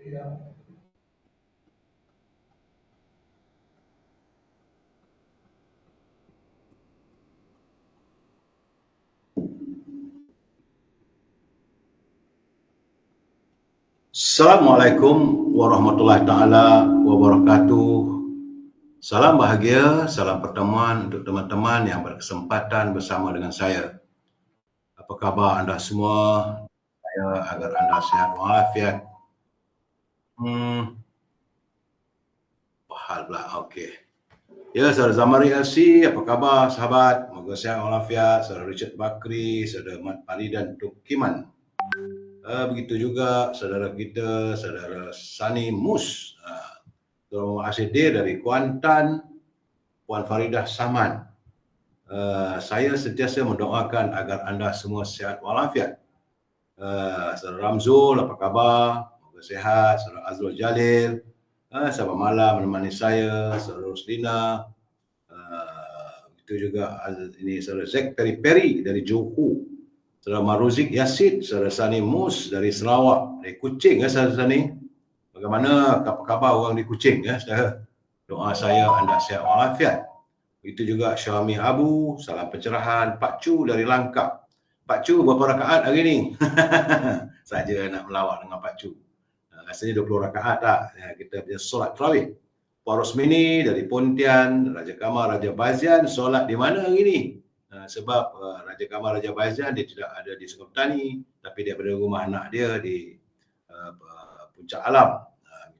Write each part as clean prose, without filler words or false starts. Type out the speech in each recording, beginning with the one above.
Assalamualaikum warahmatullahi taala wabarakatuh. Salam bahagia, salam pertemuan untuk teman-teman yang berkesempatan bersama dengan saya. Apa khabar anda semua? Saya agar anda sihat walafiat. Hal pula, okey. Ya, Saudara Zamari LC, apa khabar sahabat? Moga sihat walafiat. Saudara Richard Bakri, Saudara Mat Faridan Tukiman. Begitu juga saudara kita, Saudara Sani Mus. Saudara Asidir dari Kuantan, Puan Faridah Saman. Saya sentiasa mendoakan agar anda semua sihat walafiat. Saudara Ramzul, apa khabar? Moga sihat. Saudara Azrul Jalil, sahabat malam menemani saya. Saudara Ruslina, itu juga ini Saudara Zack Peri dari Johor. Saudara Maruzik Yasid, Saudara Sani Mus dari Sarawak, dari Kuching ya Saudara Sani. Bagaimana khabar orang di Kuching ya saudara? Doa saya anda sihat walafiat. Itu juga Syami Abu, salam pencerahan. Pak Chu dari Langkap. Pak Chu berapa rakaat hari ni? Saja nak melawat dengan Pak Chu. Rasanya 20 rakaat tak? Ya, kita punya solat tarawih. Puan Rosmini dari Pontian, Raja Kamal, Raja Bazian, solat di mana hari ni? Sebab Raja Kamal, Raja Bazian dia tidak ada di Sukabumi, tapi dia pada rumah anak dia di Puncak Alam.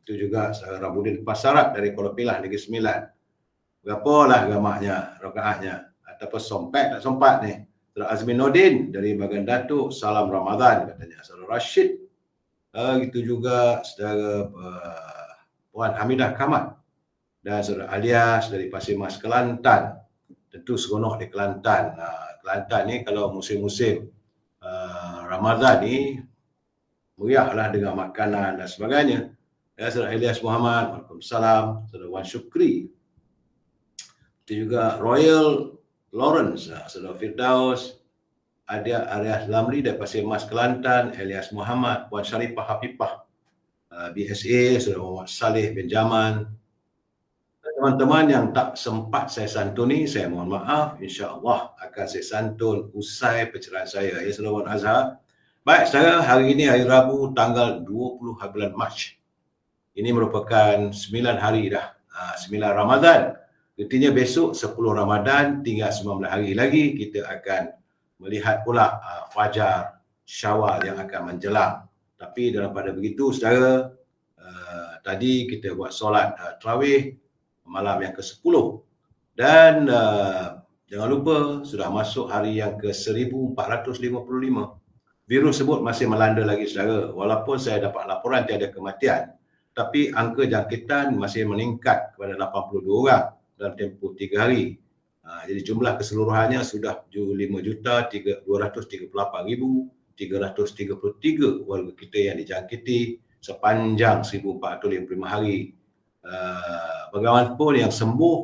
Itu juga Saudara Rabudin Pasarat dari Kuala Pilah, Negeri Sembilan. Berapalah gamaknya, rakaatnya, ataupun sompat tak sompat ni. Saudara Azmin Nordin dari Bagan Datuk, salam Ramadan katanya. Saudara Rashid, itu juga Saudara Puan Hamidah Kamat dan Saudara Alias dari Pasir Mas Kelantan. Tentu seronok di Kelantan. Kelantan ni kalau musim-musim Ramadan ni meriahlah dengan makanan dan sebagainya. Ya, Saudara Elias Muhammad, Waalaikumsalam. Saudara Wan Syukri, itu juga Royal Lawrence, Saudara Firdaus, ada Arias Lamri dari Pasir Mas Kelantan, Elias Muhammad, Puan Syarifah Hafifah, BSA, Saudara Muhammad Saleh Benjamin. Teman-teman yang tak sempat saya santuni, saya mohon maaf. InsyaAllah akan saya santun usai pencerahan saya. Ya, Saudara Wan Azhar. Baik, saudara, hari ini hari Rabu tanggal 20 bulan Mac. Ini merupakan 9 hari dah. 9 Ramadan. Artinya besok 10 Ramadan, tinggal 19 hari lagi kita akan melihat pula Fajar Syawal yang akan menjelang. Tapi daripada begitu saudara, tadi kita buat solat tarawih malam yang ke-10 dan jangan lupa sudah masuk hari yang ke-1455. Virus sebut masih melanda lagi saudara. Walaupun saya dapat laporan tiada kematian, tapi angka jangkitan masih meningkat kepada 82 orang dalam tempoh 3 hari. Jadi jumlah keseluruhannya sudah 5,238,333 warga kita yang dijangkiti sepanjang 1,455 hari. Bagaimanapun yang sembuh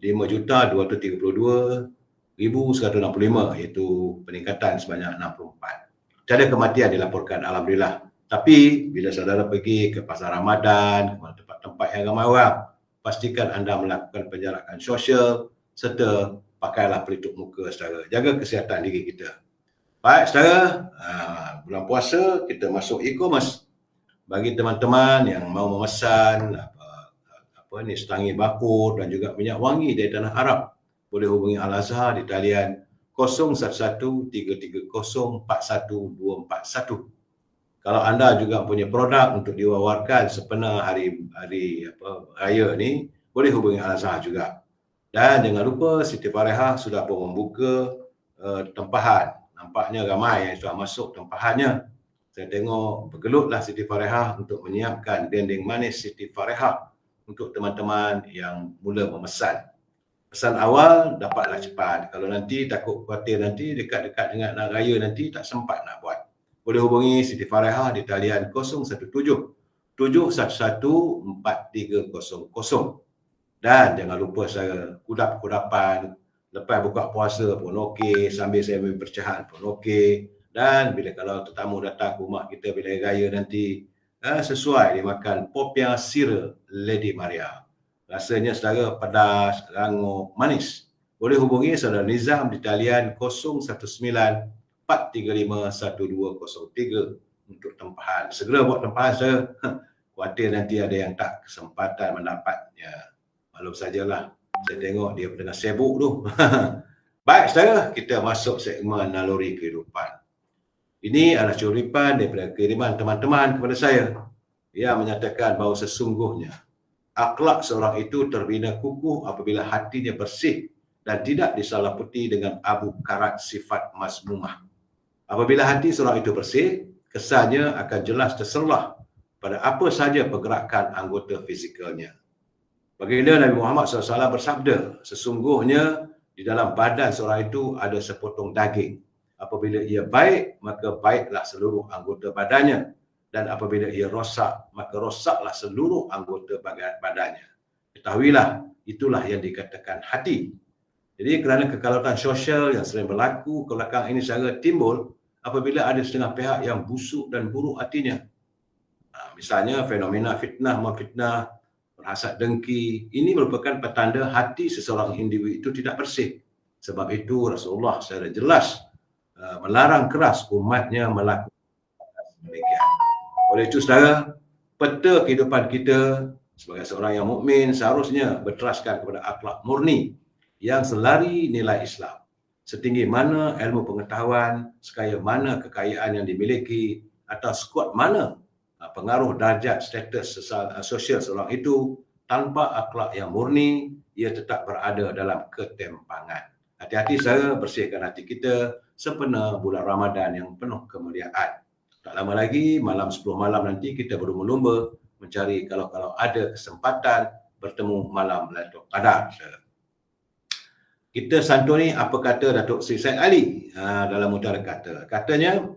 5,232,165, iaitu peningkatan sebanyak 64. Tiada kematian dilaporkan, alhamdulillah. Tapi bila saudara pergi ke pasar Ramadan, ke tempat-tempat yang ramai orang, pastikan anda melakukan penjarakan sosial serta pakailah pelitup muka saudara. Jaga kesihatan diri kita. Baik saudara, bulan puasa kita masuk e-commerce. Bagi teman-teman yang mau memesan setangi bakur dan juga minyak wangi dari tanah Arab, boleh hubungi Al-Azhar di talian 0113304141. Kalau anda juga punya produk untuk diwawarkan sepenuh hari raya ni, boleh hubungi Al-Azhar juga. Dan jangan lupa Siti Farehah sudah pun membuka tempahan. Nampaknya ramai yang sudah masuk tempahannya. Saya tengok bergelutlah Siti Farehah untuk menyiapkan dendeng manis Siti Farehah untuk teman-teman yang mula memesan. Pesan awal dapatlah cepat. Kalau nanti takut khawatir nanti dekat-dekat dengan nak raya nanti tak sempat nak buat, boleh hubungi Siti Farehah di talian 017-711-4300. Dan jangan lupa saya kudapan lepas buka puasa pun okey, sambil saya berpecahan pun okey. Dan bila kalau tetamu datang ke rumah kita bila raya nanti, sesuai dimakan popiah sira Lady Maria. Rasanya saudara pedas, rangup, manis. Boleh hubungi saudara Nizam di talian 019 435 1203 untuk tempahan. Segera buat tempahan saudara. Khawatir nanti ada yang tak kesempatan mendapatnya. Maklum sajalah. Saya tengok dia tengah sibuk tu. Baik saudara, kita masuk segmen naluri kehidupan. Ini adalah curipan daripada kiriman teman-teman kepada saya. Ia menyatakan bahawa sesungguhnya akhlak seorang itu terbina kukuh apabila hatinya bersih dan tidak disalaputi dengan abu karat sifat mazmumah. Apabila hati seorang itu bersih, kesannya akan jelas terserlah pada apa saja pergerakan anggota fizikalnya. Baginda Nabi Muhammad SAW bersabda, sesungguhnya di dalam badan seorang itu ada sepotong daging. Apabila ia baik, maka baiklah seluruh anggota badannya. Dan apabila ia rosak, maka rosaklah seluruh anggota badannya. Ketahuilah, itulah yang dikatakan hati. Jadi kerana kekalautan sosial yang sering berlaku kebelakang ini secara timbul apabila ada setengah pihak yang busuk dan buruk hatinya. Misalnya fenomena fitnah memfitnah, berhasad dengki, ini merupakan petanda hati seseorang individu itu tidak bersih. Sebab itu Rasulullah secara jelas melarang keras umatnya melakukan demikian. Oleh itu saudara, peta kehidupan kita sebagai seorang yang mukmin seharusnya berteraskan kepada akhlak murni yang selari nilai Islam. Setinggi mana ilmu pengetahuan, sekaya mana kekayaan yang dimiliki, atau sekuat mana pengaruh darjat status sosial seorang itu, tanpa akhlak yang murni, ia tetap berada dalam ketimpangan. Hati-hati saudara, bersihkan hati kita sempena bulan Ramadan yang penuh kemuliaan. Tak lama lagi, malam 10 malam nanti kita berlumba-lumba mencari kalau ada kesempatan bertemu malam Lailatul Qadar. Kita santuni apa kata Datuk Seri Said Ali dalam utara kata. Katanya,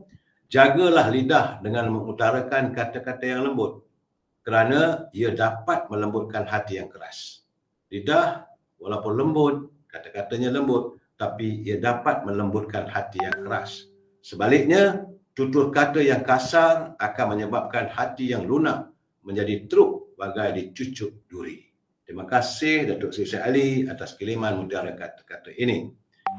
jagalah lidah dengan mengutarakan kata-kata yang lembut kerana ia dapat melembutkan hati yang keras. Lidah walaupun lembut, kata-katanya lembut, tapi ia dapat melembutkan hati yang keras. Sebaliknya, tutur kata yang kasar akan menyebabkan hati yang lunak menjadi teruk bagai dicucuk duri. Terima kasih Datuk Seri Said Ali atas kiriman mutiara kata-kata ini.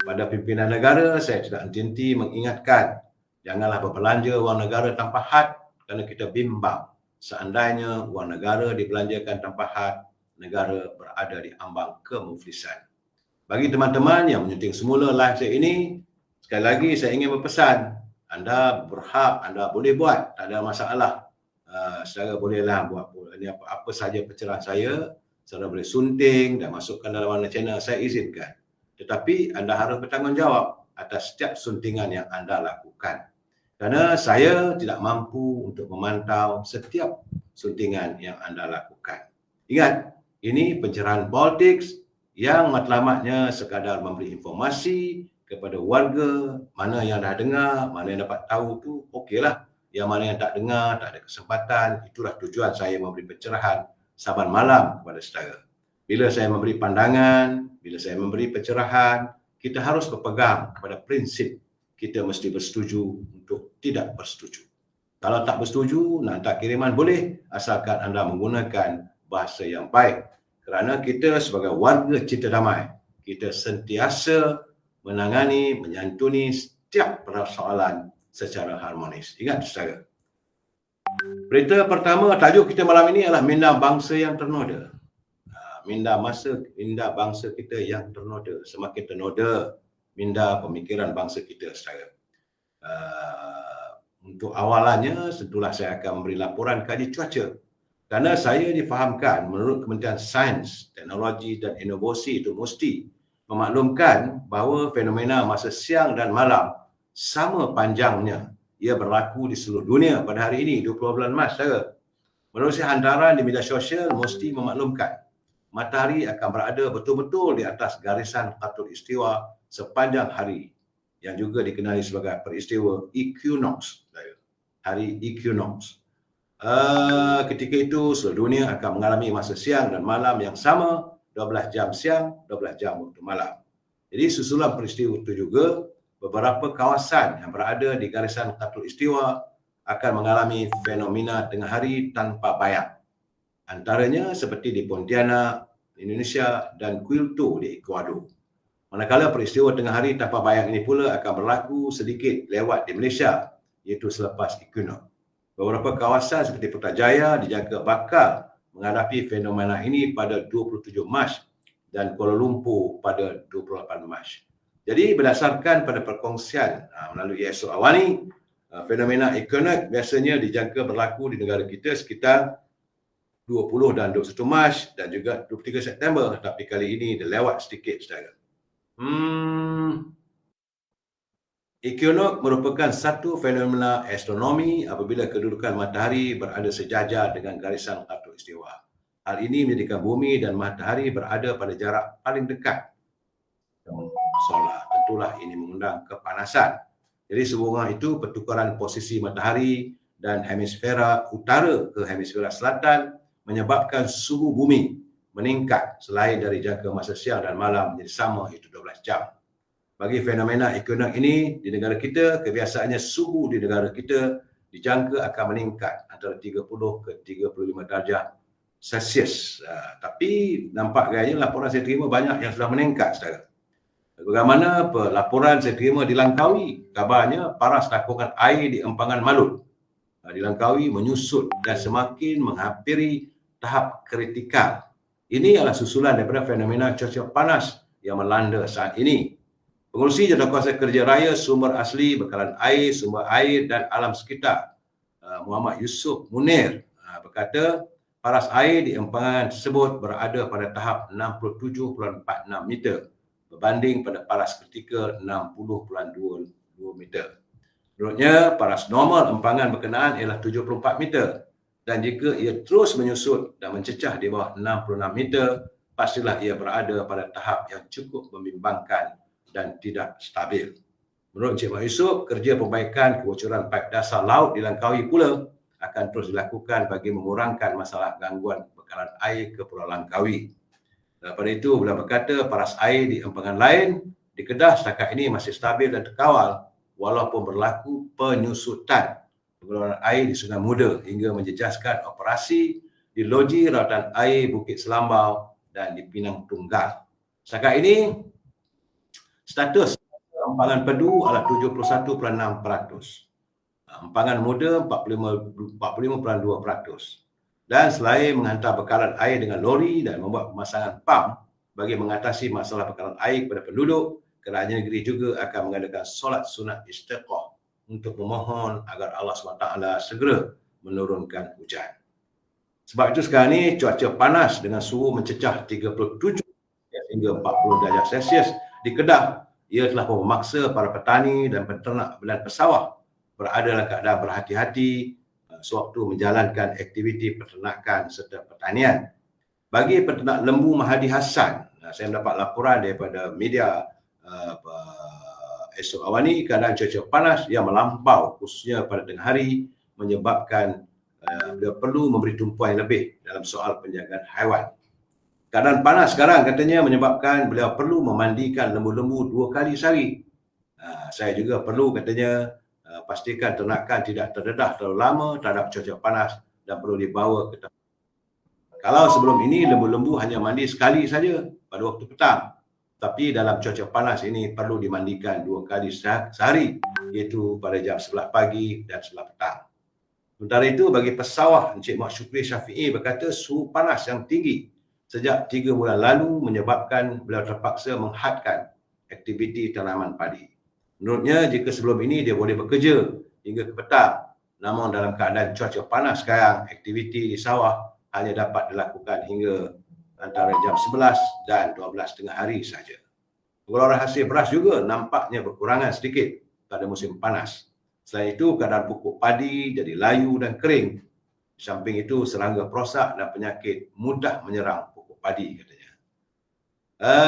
Pada pimpinan negara, saya tidak henti mengingatkan, janganlah berbelanja wang negara tanpa had kerana kita bimbang. Seandainya wang negara dibelanjakan tanpa had, negara berada di ambang kemuflisan. Bagi teman-teman yang menyunting semula live saya ini, sekali lagi saya ingin berpesan, anda berhak, anda boleh buat, tak ada masalah. Saudara bolehlah buat ini apa saja pencerahan saudara boleh sunting dan masukkan dalam mana channel, saya izinkan. Tetapi anda harus bertanggungjawab atas setiap suntingan yang anda lakukan. Kerana saya tidak mampu untuk memantau setiap suntingan yang anda lakukan. Ingat, ini pencerahan politik yang matlamatnya sekadar memberi informasi kepada warga, mana yang dah dengar, mana yang dapat tahu tu okeylah. Yang mana yang tak dengar, tak ada kesempatan, itulah tujuan saya memberi pencerahan saban malam kepada saudara. Bila saya memberi pandangan, bila saya memberi pencerahan, kita harus berpegang kepada prinsip kita mesti bersetuju untuk tidak bersetuju. Kalau tak bersetuju, nak hantar kiriman boleh, asalkan anda menggunakan bahasa yang baik. Kerana kita sebagai warga cinta damai, kita sentiasa menangani, menyantuni setiap persoalan secara harmonis. Ingat saudara. Berita pertama, tajuk kita malam ini adalah minda bangsa yang ternoda. Minda bangsa kita yang ternoda. Semakin ternoda minda pemikiran bangsa kita saudara. Untuk awalannya, tentulah saya akan memberi laporan kaji cuaca. Kerana saya difahamkan menurut Kementerian Sains, Teknologi dan Inovasi itu mesti memaklumkan bahawa fenomena masa siang dan malam sama panjangnya. Ia berlaku di seluruh dunia pada hari ini, 20 bulan Mac. Menerusi hantaran di media sosial mesti memaklumkan matahari akan berada betul-betul di atas garisan khatulistiwa sepanjang hari yang juga dikenali sebagai peristiwa equinox, hari equinox. Ketika itu seluruh dunia akan mengalami masa siang dan malam yang sama, 12 jam siang, 12 jam waktu malam. Jadi susulan peristiwa itu juga beberapa kawasan yang berada di garisan khatulistiwa akan mengalami fenomena tengah hari tanpa bayang. Antaranya seperti di Pontianak, Indonesia dan Quito di Ecuador. Manakala peristiwa tengah hari tanpa bayang ini pula akan berlaku sedikit lewat di Malaysia, iaitu selepas equinox. Beberapa kawasan seperti Putrajaya dijangka bakal menghadapi fenomena ini pada 27 Mac dan Kuala Lumpur pada 28 Mac. Jadi berdasarkan pada perkongsian melalui Esok Awani, fenomena equinox biasanya dijangka berlaku di negara kita sekitar 20 dan 21 Mac dan juga 23 September. Tapi kali ini dia lewat sedikit, saudara. Equinox merupakan satu fenomena astronomi apabila kedudukan matahari berada sejajar dengan garisan khatulistiwa. Hal ini menjadikan bumi dan matahari berada pada jarak paling dekat solar. Tentulah ini mengundang kepanasan. Jadi sehubungan itu pertukaran posisi matahari dan hemisfera utara ke hemisfera selatan menyebabkan suhu bumi meningkat selain dari jangka masa siang dan malam menjadi sama, iaitu 12 jam. Bagi fenomena equinox ini di negara kita, kebiasaannya suhu di negara kita dijangka akan meningkat antara 30 ke 35 darjah Celsius. Tapi nampak gayanya laporan saya terima banyak yang sudah meningkat, saudara. Bagaimana laporan saya terima di Langkawi, kabarnya paras takungan air di empangan Malut di Langkawi menyusut dan semakin menghampiri tahap kritikal. Ini adalah susulan daripada fenomena cuaca panas yang melanda saat ini. Pengurusi Jadualkuasa Kerja Raya Sumber Asli Bekalan Air, Sumber Air dan Alam Sekitar Muhammad Yusuf Munir berkata paras air di empangan tersebut berada pada tahap 67.46 meter berbanding pada paras kritikal 60.22 meter. Menurutnya, paras normal empangan berkenaan ialah 74 meter dan jika ia terus menyusut dan mencecah di bawah 66 meter, pastilah ia berada pada tahap yang cukup membimbangkan dan tidak stabil. Menurut Encik Mak Yusof, kerja perbaikan kebocoran paip dasar laut di Langkawi pula akan terus dilakukan bagi mengurangkan masalah gangguan bekalan air ke Pulau Langkawi. Daripada itu, beliau berkata paras air di empangan lain di Kedah setakat ini masih stabil dan terkawal walaupun berlaku penyusutan pengeluaran air di Sungai Muda hingga menjejaskan operasi di loji rawatan air Bukit Selambau dan di Pinang Tunggal. Setakat ini, status empangan Pedu adalah 71.6%. Empangan Muda 45.2%. Dan selain menghantar bekalan air dengan lori dan membuat pemasangan pam bagi mengatasi masalah bekalan air kepada penduduk, Kerajaan Negeri juga akan mengadakan solat sunat istiqah untuk memohon agar Allah SWT segera menurunkan hujan. Sebab itu sekarang ini cuaca panas dengan suhu mencecah 37 hingga 40 darjah Celsius di Kedah. Ia telah memaksa para petani dan peternak dan pesawah berada dalam keadaan berhati-hati sewaktu menjalankan aktiviti peternakan serta pertanian. Bagi peternak lembu Mahadi Hassan, saya mendapat laporan daripada media Esok Awani, keadaan cuaca panas yang melampau khususnya pada tengah hari menyebabkan beliau perlu memberi tumpuan yang lebih dalam soal penjagaan haiwan. Keadaan panas sekarang katanya menyebabkan beliau perlu memandikan lembu-lembu 2 kali sehari. Saya juga perlu katanya pastikan ternakan tidak terdedah terlalu lama terhadap cuaca panas dan perlu dibawa ke tempat. Kalau sebelum ini lembu-lembu hanya mandi sekali saja pada waktu petang, tapi dalam cuaca panas ini perlu dimandikan 2 kali sehari, iaitu pada jam 11 pagi dan 11 petang. Sementara itu, bagi pesawah, Encik Mak Syukri Syafi'i berkata suhu panas yang tinggi sejak 3 bulan lalu menyebabkan beliau terpaksa menghadkan aktiviti tanaman padi. Menurutnya, jika sebelum ini dia boleh bekerja hingga ke petang, namun dalam keadaan cuaca panas sekarang, aktiviti di sawah hanya dapat dilakukan hingga antara jam 11 dan 12 tengah hari saja. Pengeluaran hasil beras juga nampaknya berkurangan sedikit pada musim panas. Selain itu, keadaan pokok padi jadi layu dan kering. Di samping itu, serangga perosak dan penyakit mudah menyerang pokok padi, katanya.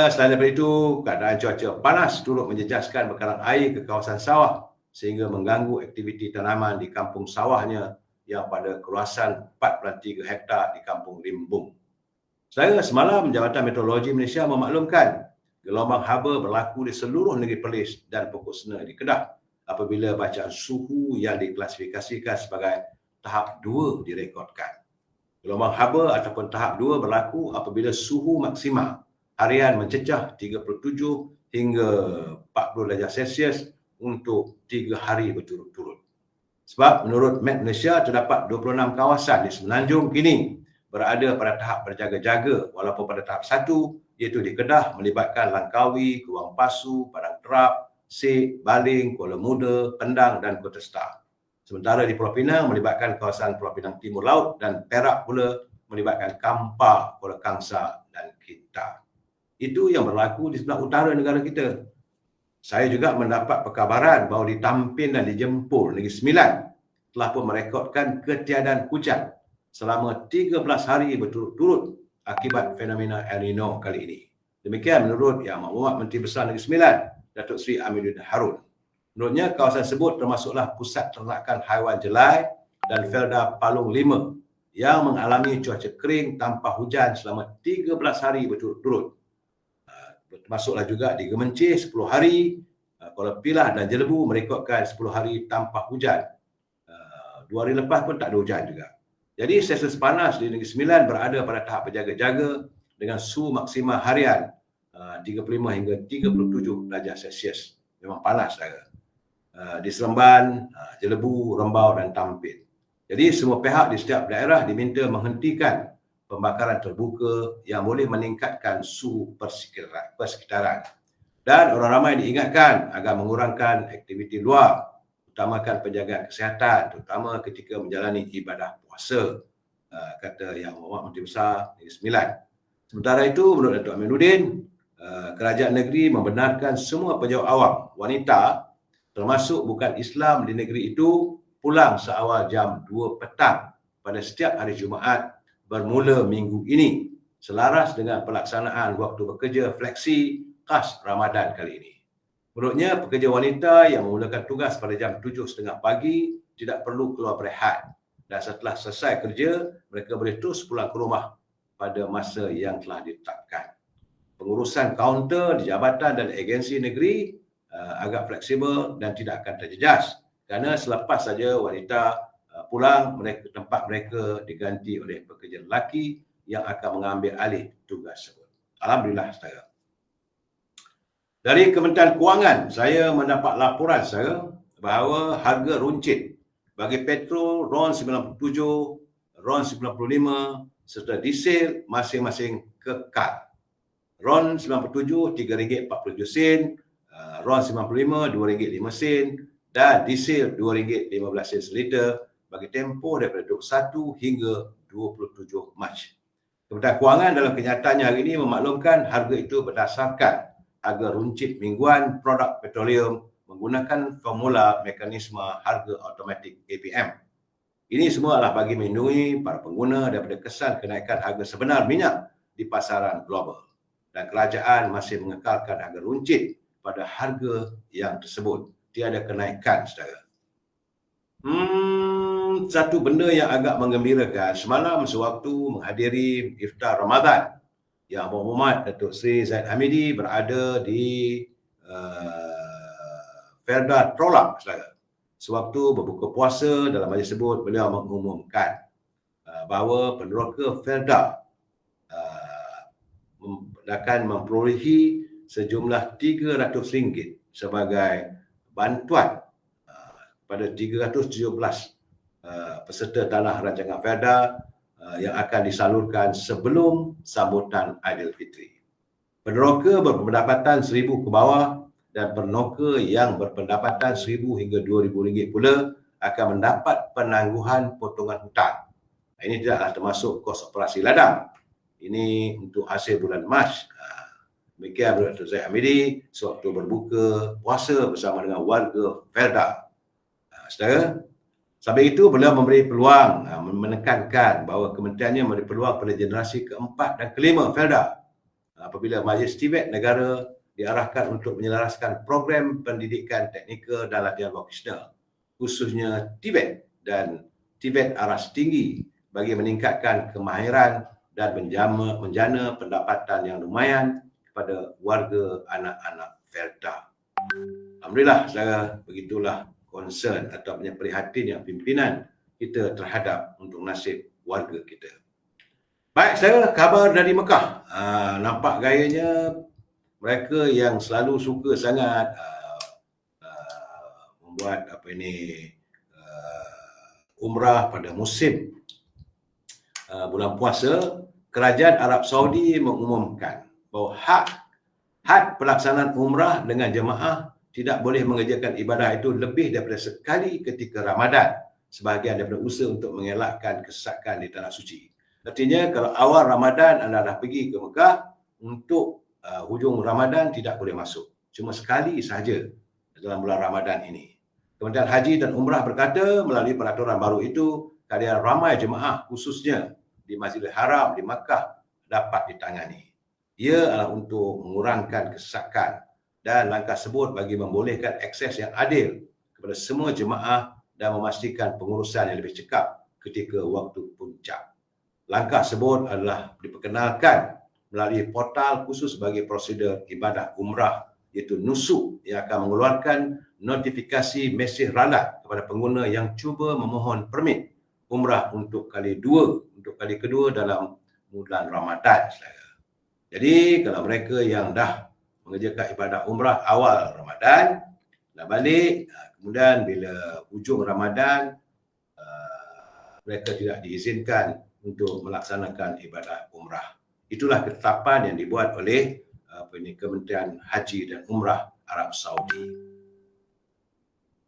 Selain daripada itu, keadaan cuaca panas turut menjejaskan bekalan air ke kawasan sawah sehingga mengganggu aktiviti tanaman di kampung sawahnya yang pada keluasan 4.3 hektar di kampung Limbung. Semalam, Jabatan Meteorologi Malaysia memaklumkan gelombang haba berlaku di seluruh negeri Perlis dan pokok sena di Kedah apabila bacaan suhu yang diklasifikasikan sebagai tahap 2 direkodkan. Gelombang haba ataupun tahap 2 berlaku apabila suhu maksima harian mencecah 37 hingga 40 darjah Celsius untuk 3 hari berturut-turut. Sebab menurut Met Malaysia terdapat 26 kawasan di Semenanjung kini berada pada tahap berjaga-jaga walaupun pada tahap 1 iaitu di Kedah melibatkan Langkawi, Kuang Pasu, Padang Terap, Sik, Baling, Kuala Muda, Kendang dan Kota Star. Sementara di Pulau Pinang melibatkan kawasan Pulau Pinang Timur Laut dan Perak pula melibatkan Kampar, Kuala Kangsar dan Kinta. Itu yang berlaku di sebelah utara negara kita. Saya juga mendapat perkabaran bahawa di Tampin dan di Jempol, Negeri Sembilan, telah pun merekodkan ketiadaan hujan selama 13 hari berturut-turut akibat fenomena El Nino kali ini. Demikian menurut Yang Maklumat Menteri Besar Negeri Sembilan, Datuk Seri Amiruddin Harun. Menurutnya, kawasan tersebut termasuklah pusat ternakan haiwan jelai dan Felda Palung 5 yang mengalami cuaca kering tanpa hujan selama 13 hari berturut-turut. Termasuklah juga di Gemencih 10 hari, Kuala Pilah dan Jelebu merekodkan 10 hari tanpa hujan. 2 hari lepas pun tak ada hujan juga. Jadi sesar panas di Negeri Sembilan berada pada tahap berjaga-jaga dengan suhu maksima harian 35 hingga 37 darjah Celsius. Memang panas saja. Di Seremban, Jelebu, Rembau dan Tampin. Jadi semua pihak di setiap daerah diminta menghentikan pembakaran terbuka yang boleh meningkatkan suhu persekitaran. Dan orang ramai diingatkan agar mengurangkan aktiviti luar, utamakan penjagaan kesihatan, terutama ketika menjalani ibadah puasa, kata Yang Maklumat Menteri Besar Negeri Sembilan. Sementara itu, menurut Datuk Aminuddin, kerajaan negeri membenarkan semua pejabat awam, wanita, termasuk bukan Islam di negeri itu, pulang seawal jam 2 petang pada setiap hari Jumaat bermula minggu ini, selaras dengan pelaksanaan waktu bekerja fleksi khas Ramadan kali ini. Menurutnya, pekerja wanita yang memulakan tugas pada jam 7.30 pagi tidak perlu keluar berehat dan setelah selesai kerja, mereka boleh terus pulang ke rumah pada masa yang telah ditetapkan. Pengurusan kaunter di jabatan dan agensi negeri agak fleksibel dan tidak akan terjejas kerana selepas saja wanita pulang, tempat mereka diganti oleh pekerja lelaki yang akan mengambil alih tugas tersebut. Alhamdulillah, saudara. Dari Kementerian Kewangan, saya mendapat laporan saya bahawa harga runcit bagi petrol RON 97, RON 95 serta diesel masing-masing kekal. RON 97 RM3.47, RON 95 RM2.05 dan diesel RM2.15 seliter bagi tempoh daripada 21 hingga 27 Mac. Kementerian Kewangan dalam kenyataannya hari ini memaklumkan harga itu berdasarkan harga runcit mingguan produk petroleum menggunakan formula mekanisme harga automatik APM. Ini semua adalah bagi melindungi para pengguna daripada kesan kenaikan harga sebenar minyak di pasaran global. Dan kerajaan masih mengekalkan harga runcit pada harga yang tersebut. Tiada kenaikan, saudara. Satu benda yang agak menggembirakan, semalam sewaktu menghadiri iftar Ramadan, Yang Berhormat Datuk Seri Zaid Hamidi berada di Felda Trolak, saudara. Sewaktu berbuka puasa, dalam majlis tersebut beliau mengumumkan bahawa peneroka Felda akan memperolehi sejumlah RM300 sebagai bantuan pada 317 peserta tanah rancangan Felda yang akan disalurkan sebelum sambutan Aidilfitri. Peneroka berpendapatan RM1,000 ke bawah dan peneroka yang berpendapatan RM1,000 hingga RM2,000 pula akan mendapat penangguhan potongan hutang. Ini tidaklah termasuk kos operasi ladang. Ini untuk hasil bulan Mac. Demikian menurut Datuk Zaid Hamidi sewaktu berbuka puasa bersama dengan warga Felda. Saudara, sambil itu beliau memberi peluang, menekankan bahawa kementeriannya memberi peluang pada generasi keempat dan kelima Felda apabila Majlis Tibet Negara diarahkan untuk menyelaraskan program pendidikan teknikal dan latihan vokasional, khususnya Tibet dan Tibet aras tinggi bagi meningkatkan kemahiran dan menjana pendapatan yang lumayan kepada warga anak-anak Felda. Alhamdulillah, saudara, begitulah concern atau prihatin yang pimpinan kita terhadap untuk nasib warga kita. Baik, saya khabar dari Mekah. Nampak gayanya mereka yang selalu suka sangat membuat umrah pada musim bulan puasa. Kerajaan Arab Saudi mengumumkan bahawa had pelaksanaan umrah dengan jemaah tidak boleh mengerjakan ibadah itu lebih daripada sekali ketika Ramadan, sebahagian daripada usaha untuk mengelakkan kesesakan di tanah suci. Artinya kalau awal Ramadan anda dah pergi ke Mekah, untuk hujung Ramadan tidak boleh masuk. Cuma sekali sahaja dalam bulan Ramadan ini. Kementerian Haji dan Umrah berkata melalui peraturan baru itu, kehadiran ramai jemaah khususnya di Masjidil Haram di Makkah dapat ditangani. Ia adalah untuk mengurangkan kesesakan dan langkah tersebut bagi membolehkan akses yang adil kepada semua jemaah dan memastikan pengurusan yang lebih cekap ketika waktu puncak. Langkah tersebut adalah diperkenalkan melalui portal khusus bagi prosedur ibadah umrah iaitu Nusuk yang akan mengeluarkan notifikasi mesej ralat kepada pengguna yang cuba memohon permit umrah untuk kali kedua dalam bulan Ramadan. Jadi kalau mereka yang dah mengerjakan ibadah umrah awal Ramadan, dah balik, kemudian bila hujung Ramadan mereka tidak diizinkan untuk melaksanakan ibadah umrah. Itulah ketetapan yang dibuat oleh Kementerian Haji dan Umrah Arab Saudi.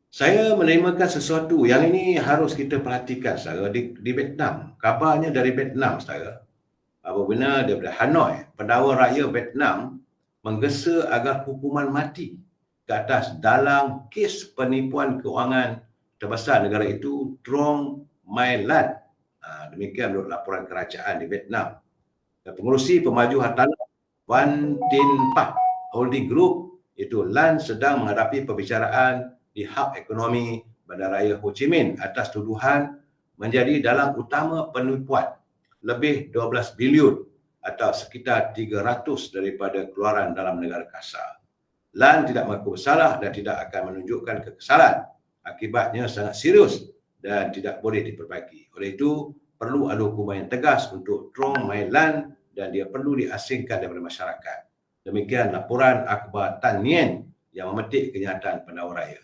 Saya menerimakan sesuatu yang ini harus kita perhatikan, saudara, di Vietnam. Kabarnya dari Vietnam, saudara. Apabila daripada Hanoi, pendakwa raya Vietnam menggesa agar hukuman mati ke atas dalam kes penipuan kewangan terbesar negara itu, Trong My Lan. Demikian menurut laporan kerajaan di Vietnam. Pengurusi pemaju hartanah Van Tin Phat Holding Group iaitu Lan sedang menghadapi perbicaraan di hub ekonomi Bandaraya Ho Chi Minh atas tuduhan menjadi dalang utama penipuan lebih 12 bilion atau sekitar 300 daripada keluaran dalam negara kasar. Lan tidak mengaku bersalah dan tidak akan menunjukkan kekesalan. Akibatnya sangat serius dan tidak boleh diperbaiki. Oleh itu, perlu ada hukuman yang tegas untuk Trong My Lan dan dia perlu diasingkan daripada masyarakat. Demikian laporan akhbar Tan Nien yang memetik kenyataan pendakwa raya.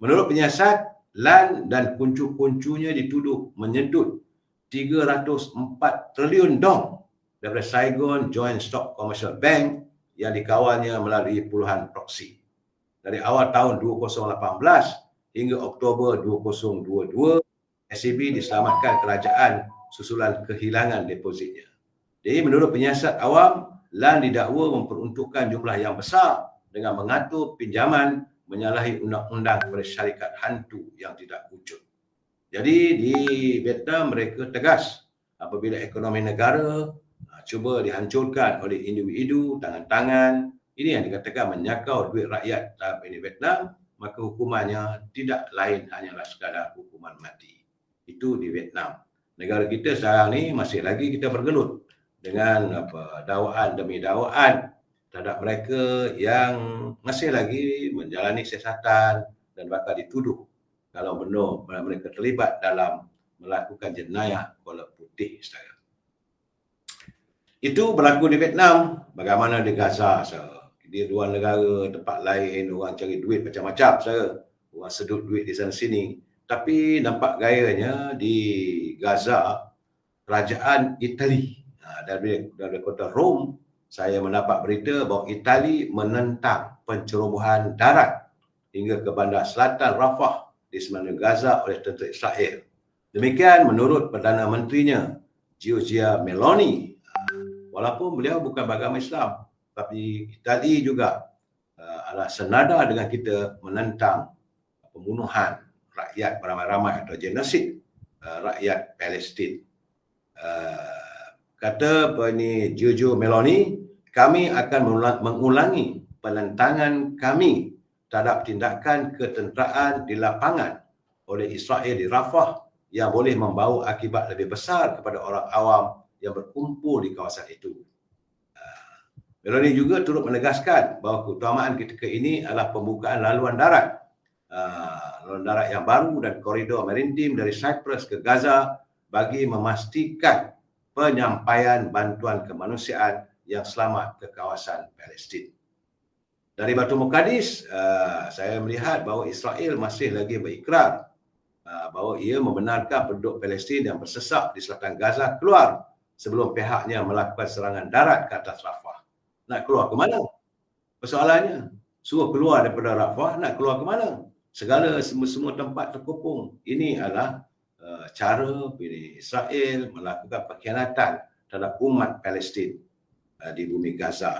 Menurut penyiasat, Lan dan kuncu-kuncunya dituduh menyedut 304 triliun dong daripada Saigon Joint Stock Commercial Bank yang dikawalnya melalui puluhan proksi. Dari awal tahun 2018 hingga Oktober 2022, SCB diselamatkan kerajaan susulan kehilangan depositnya. Jadi menurut penyiasat awam, Lan didakwa memperuntukkan jumlah yang besar dengan mengatur pinjaman menyalahi undang-undang kepada syarikat hantu yang tidak wujud. Jadi di Vietnam mereka tegas apabila ekonomi negara cuba dihancurkan oleh individu, tangan-tangan, ini yang dikatakan menyakau duit rakyat di Vietnam, maka hukumannya tidak lain hanyalah sekadar hukuman mati. Itu di Vietnam. Negara kita sekarang ni masih lagi kita bergelut dengan dakwaan demi dakwaan terhadap mereka yang masih lagi menjalani siasatan dan bakal dituduh kalau benar mereka terlibat dalam melakukan jenayah kuala putih. Itu berlaku di Vietnam. Bagaimana di Gaza? Di luar negara, tempat lain, orang cari duit macam-macam. Orang sedut duit di sana sini. Tapi nampak gayanya di Gaza, kerajaan Itali dari kota Rom, saya mendapat berita bahawa Itali menentang pencerobohan darat hingga ke bandar selatan Rafah di semenanjung Gaza oleh tentera Israel. Demikian menurut Perdana Menterinya Giorgia Meloni. Walaupun beliau bukan beragama Islam, tapi Itali juga adalah senada dengan kita menentang pembunuhan rakyat beramai-ramai atau genosid rakyat Palestin. Kata Giorgia Meloni, kami akan mengulangi penentangan kami terhadap tindakan ketenteraan di lapangan oleh Israel di Rafah yang boleh membawa akibat lebih besar kepada orang awam yang berkumpul di kawasan itu. Meloni juga turut menegaskan bahawa keutamaan ketika ini adalah pembukaan laluan darat yang baru dan koridor maritim dari Cyprus ke Gaza bagi memastikan penyampaian bantuan kemanusiaan yang selamat ke kawasan Palestin. Dari Batu Muqaddis, saya melihat bahawa Israel masih lagi berikrar bahawa ia membenarkan penduduk Palestin yang bersesak di selatan Gaza keluar sebelum pihaknya melakukan serangan darat ke atas Rafah. Nak keluar ke mana? Persoalannya, suruh keluar daripada Rafah, nak keluar ke mana? Semua tempat terkepung. Ini adalah cara Israel melakukan pengkhianatan terhadap umat Palestin di bumi Gaza.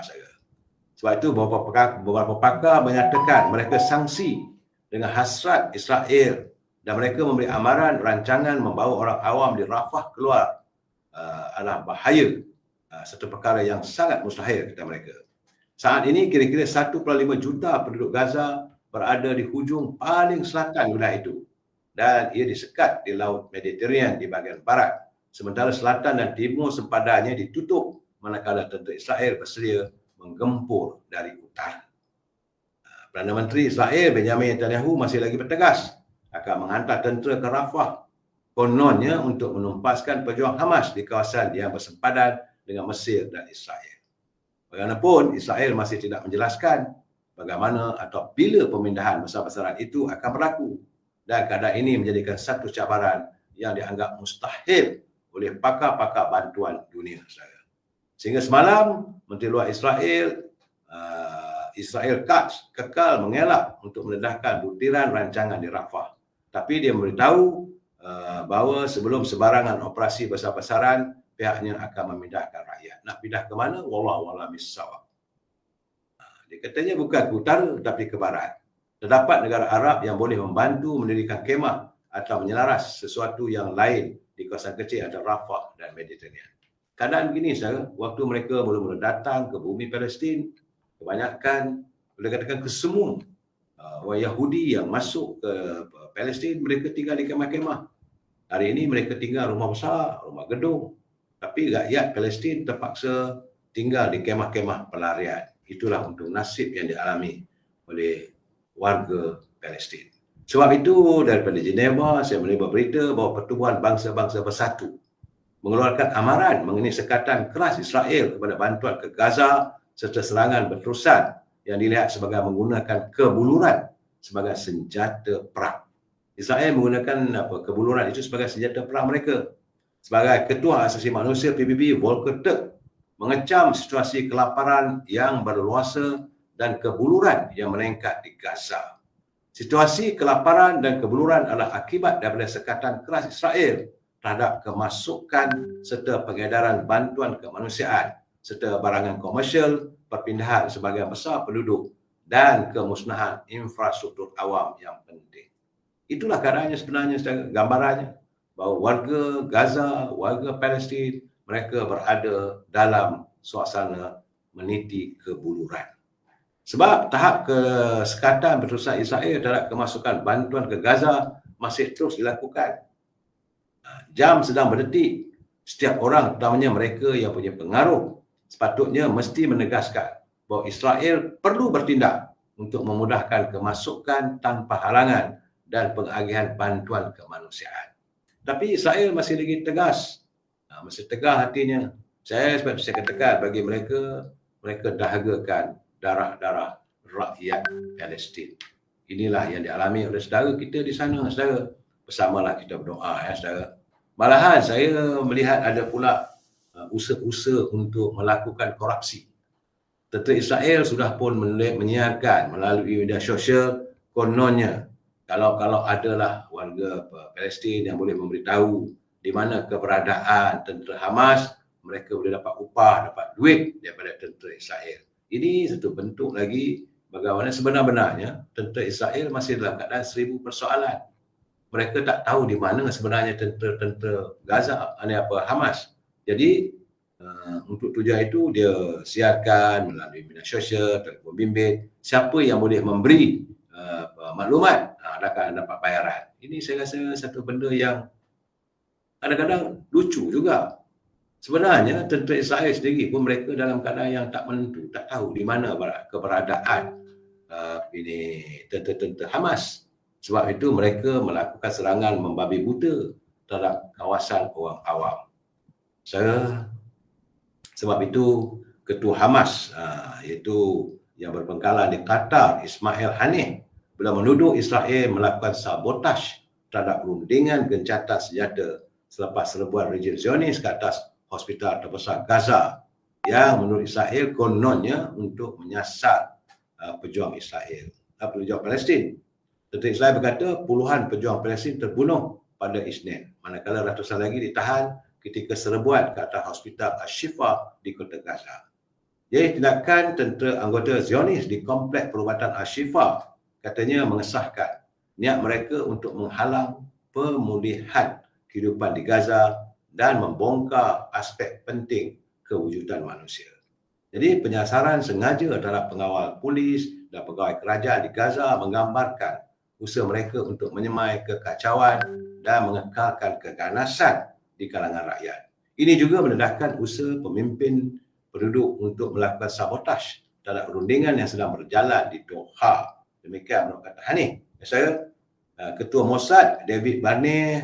Sebab itu beberapa pakar menyatakan mereka sangsi dengan hasrat Israel dan mereka memberi amaran rancangan membawa orang awam di Rafah keluar adalah bahaya, satu perkara yang sangat mustahil kata mereka. Saat ini kira-kira 1.5 juta penduduk Gaza berada di hujung paling selatan wilayah itu dan ia disekat di Laut Mediterranean di bahagian barat, sementara selatan dan timur sempadannya ditutup manakala tentera Israel bersedia menggempur dari utara. Perdana Menteri Israel Benjamin Netanyahu masih lagi bertegas akan menghantar tentera ke Rafah, kononnya untuk menumpaskan pejuang Hamas di kawasan yang bersempadan dengan Mesir dan Israel. Bagaimanapun, Israel masih tidak menjelaskan bagaimana atau bila pemindahan besar-besaran itu akan berlaku dan keadaan ini menjadikan satu cabaran yang dianggap mustahil oleh pakar-pakar bantuan dunia. Sehingga semalam, Menteri Luar Israel, Israel Katz, kekal mengelak untuk mendedahkan butiran rancangan di Rafah. Tapi dia memberitahu bahawa sebelum sebarangan operasi besar-besaran, pihaknya akan memindahkan rakyat. Nak pindah ke mana? Wallahu a'lam bissawab. Dia katanya bukan ke utara, tapi ke barat. Terdapat negara Arab yang boleh membantu mendirikan kemah atau menyelaras sesuatu yang lain di kawasan kecil antara Rafah dan Mediterranean. Keadaan begini, saudara, waktu mereka mula-mula datang ke bumi Palestin, kebanyakan, boleh katakan kesemua orang Yahudi yang masuk ke Palestin, mereka tinggal di kemah-kemah. Hari ini mereka tinggal rumah besar, rumah gedung. Tapi rakyat Palestin terpaksa tinggal di kemah-kemah pelarian. Itulah untuk nasib yang dialami oleh warga Palestin. Sebab itu, daripada Geneva, saya menerima berita bahawa Pertubuhan Bangsa-Bangsa Bersatu mengeluarkan amaran mengenai sekatan keras Israel kepada bantuan ke Gaza serta serangan berterusan yang dilihat sebagai menggunakan kebuluran sebagai senjata perang. Israel menggunakan kebuluran itu sebagai senjata perang mereka. Sebagai Ketua Asasi Manusia PBB, Volker Turk mengecam situasi kelaparan yang berluasa dan kebuluran yang meningkat di Gaza. Situasi kelaparan dan kebuluran adalah akibat daripada sekatan keras Israel terhadap kemasukan serta pengedaran bantuan kemanusiaan serta barangan komersial, perpindahan sebagian besar penduduk dan kemusnahan infrastruktur awam yang penting. Itulah keadaannya sebenarnya, gambarannya, bahawa warga Gaza, warga Palestin, mereka berada dalam suasana meniti kebuluran. Sebab tahap kesekatan berterusan Israel terhadap kemasukan bantuan ke Gaza masih terus dilakukan. Jam sedang berdetik. Setiap orang, terutamanya mereka yang punya pengaruh, sepatutnya mesti menegaskan bahawa Israel perlu bertindak untuk memudahkan kemasukan tanpa halangan dan pengagihan bantuan kemanusiaan. Tapi Israel masih lagi tegas. Masih tegar hatinya. Saya katakan bagi mereka, mereka dahagakan darah-darah rakyat Palestin. Inilah yang dialami oleh saudara kita di sana, saudara. Bersamalah kita berdoa, ya saudara. Malahan saya melihat ada pula usaha-usaha untuk melakukan korupsi. Tentera Israel sudah pun menyiarkan melalui media sosial, kononnya kalau adalah warga Palestin yang boleh memberitahu di mana keberadaan tentera Hamas, mereka boleh dapat upah, dapat duit daripada tentera Israel. Ini satu bentuk lagi bagaimana sebenar-benarnya tentera Israel masih dalam keadaan 1000 persoalan. Mereka tak tahu di mana sebenarnya tentera Gaza, Hamas. Jadi untuk tujuan itu dia siarkan melalui media sosial, telefon bimbit, siapa yang boleh memberi maklumat akan dapat bayaran. Ini saya rasa satu benda yang kadang-kadang lucu juga. Sebenarnya tentera Israel sendiri pun mereka dalam keadaan yang tak menentu, tak tahu di mana keberadaan ini tentera-tentera Hamas. Sebab itu mereka melakukan serangan membabi buta terhadap kawasan orang awam. Sebab itu Ketua Hamas iaitu yang berpengkalan di Qatar, Ismail Haniyeh, bila menuduh Israel melakukan sabotaj terhadap rundingan gencatan senjata selepas serbuan rejim Zionis ke atas hospital terbesar Gaza yang menurut Israel kononnya untuk menyasar pejuang Israel, pejuang Palestin. Tentera Israel berkata puluhan pejuang Palestin terbunuh pada Isnin, manakala ratusan lagi ditahan ketika serbuan ke atas hospital Al-Shifa di kota Gaza. Jadi tindakan tentera anggota Zionis di kompleks perubatan Al-Shifa katanya mengesahkan niat mereka untuk menghalang pemulihan kehidupan di Gaza dan membongkar aspek penting kewujudan manusia. Jadi penyasaran sengaja terhadap pengawal polis dan pegawai kerajaan di Gaza menggambarkan usaha mereka untuk menyemai kekacauan dan mengekalkan keganasan di kalangan rakyat. Ini juga mendedahkan usaha pemimpin penduduk untuk melakukan sabotaj terhadap rundingan yang sedang berjalan di Doha. Demikian menurut kata Haniyeh. Saya, Ketua Mossad David Barney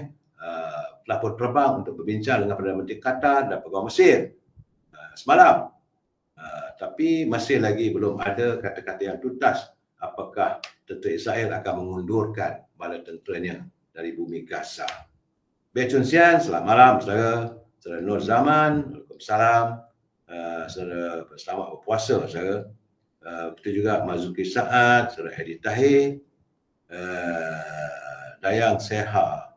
pelapor terbang untuk berbincang dengan Perdana Menteri Qatar dan pegawai Mesir semalam. Tapi masih lagi belum ada kata-kata yang tuntas apakah tentera Israel akan mengundurkan bala tenteranya dari bumi Gaza. Baik Chun Sian, selamat malam saudara. Saudara Nur Zaman, Waalaikumsalam. Saudara selamat berpuasa saudara. Betul juga Mazuki Saad, saudara Edi Tahir, Dayang Seha.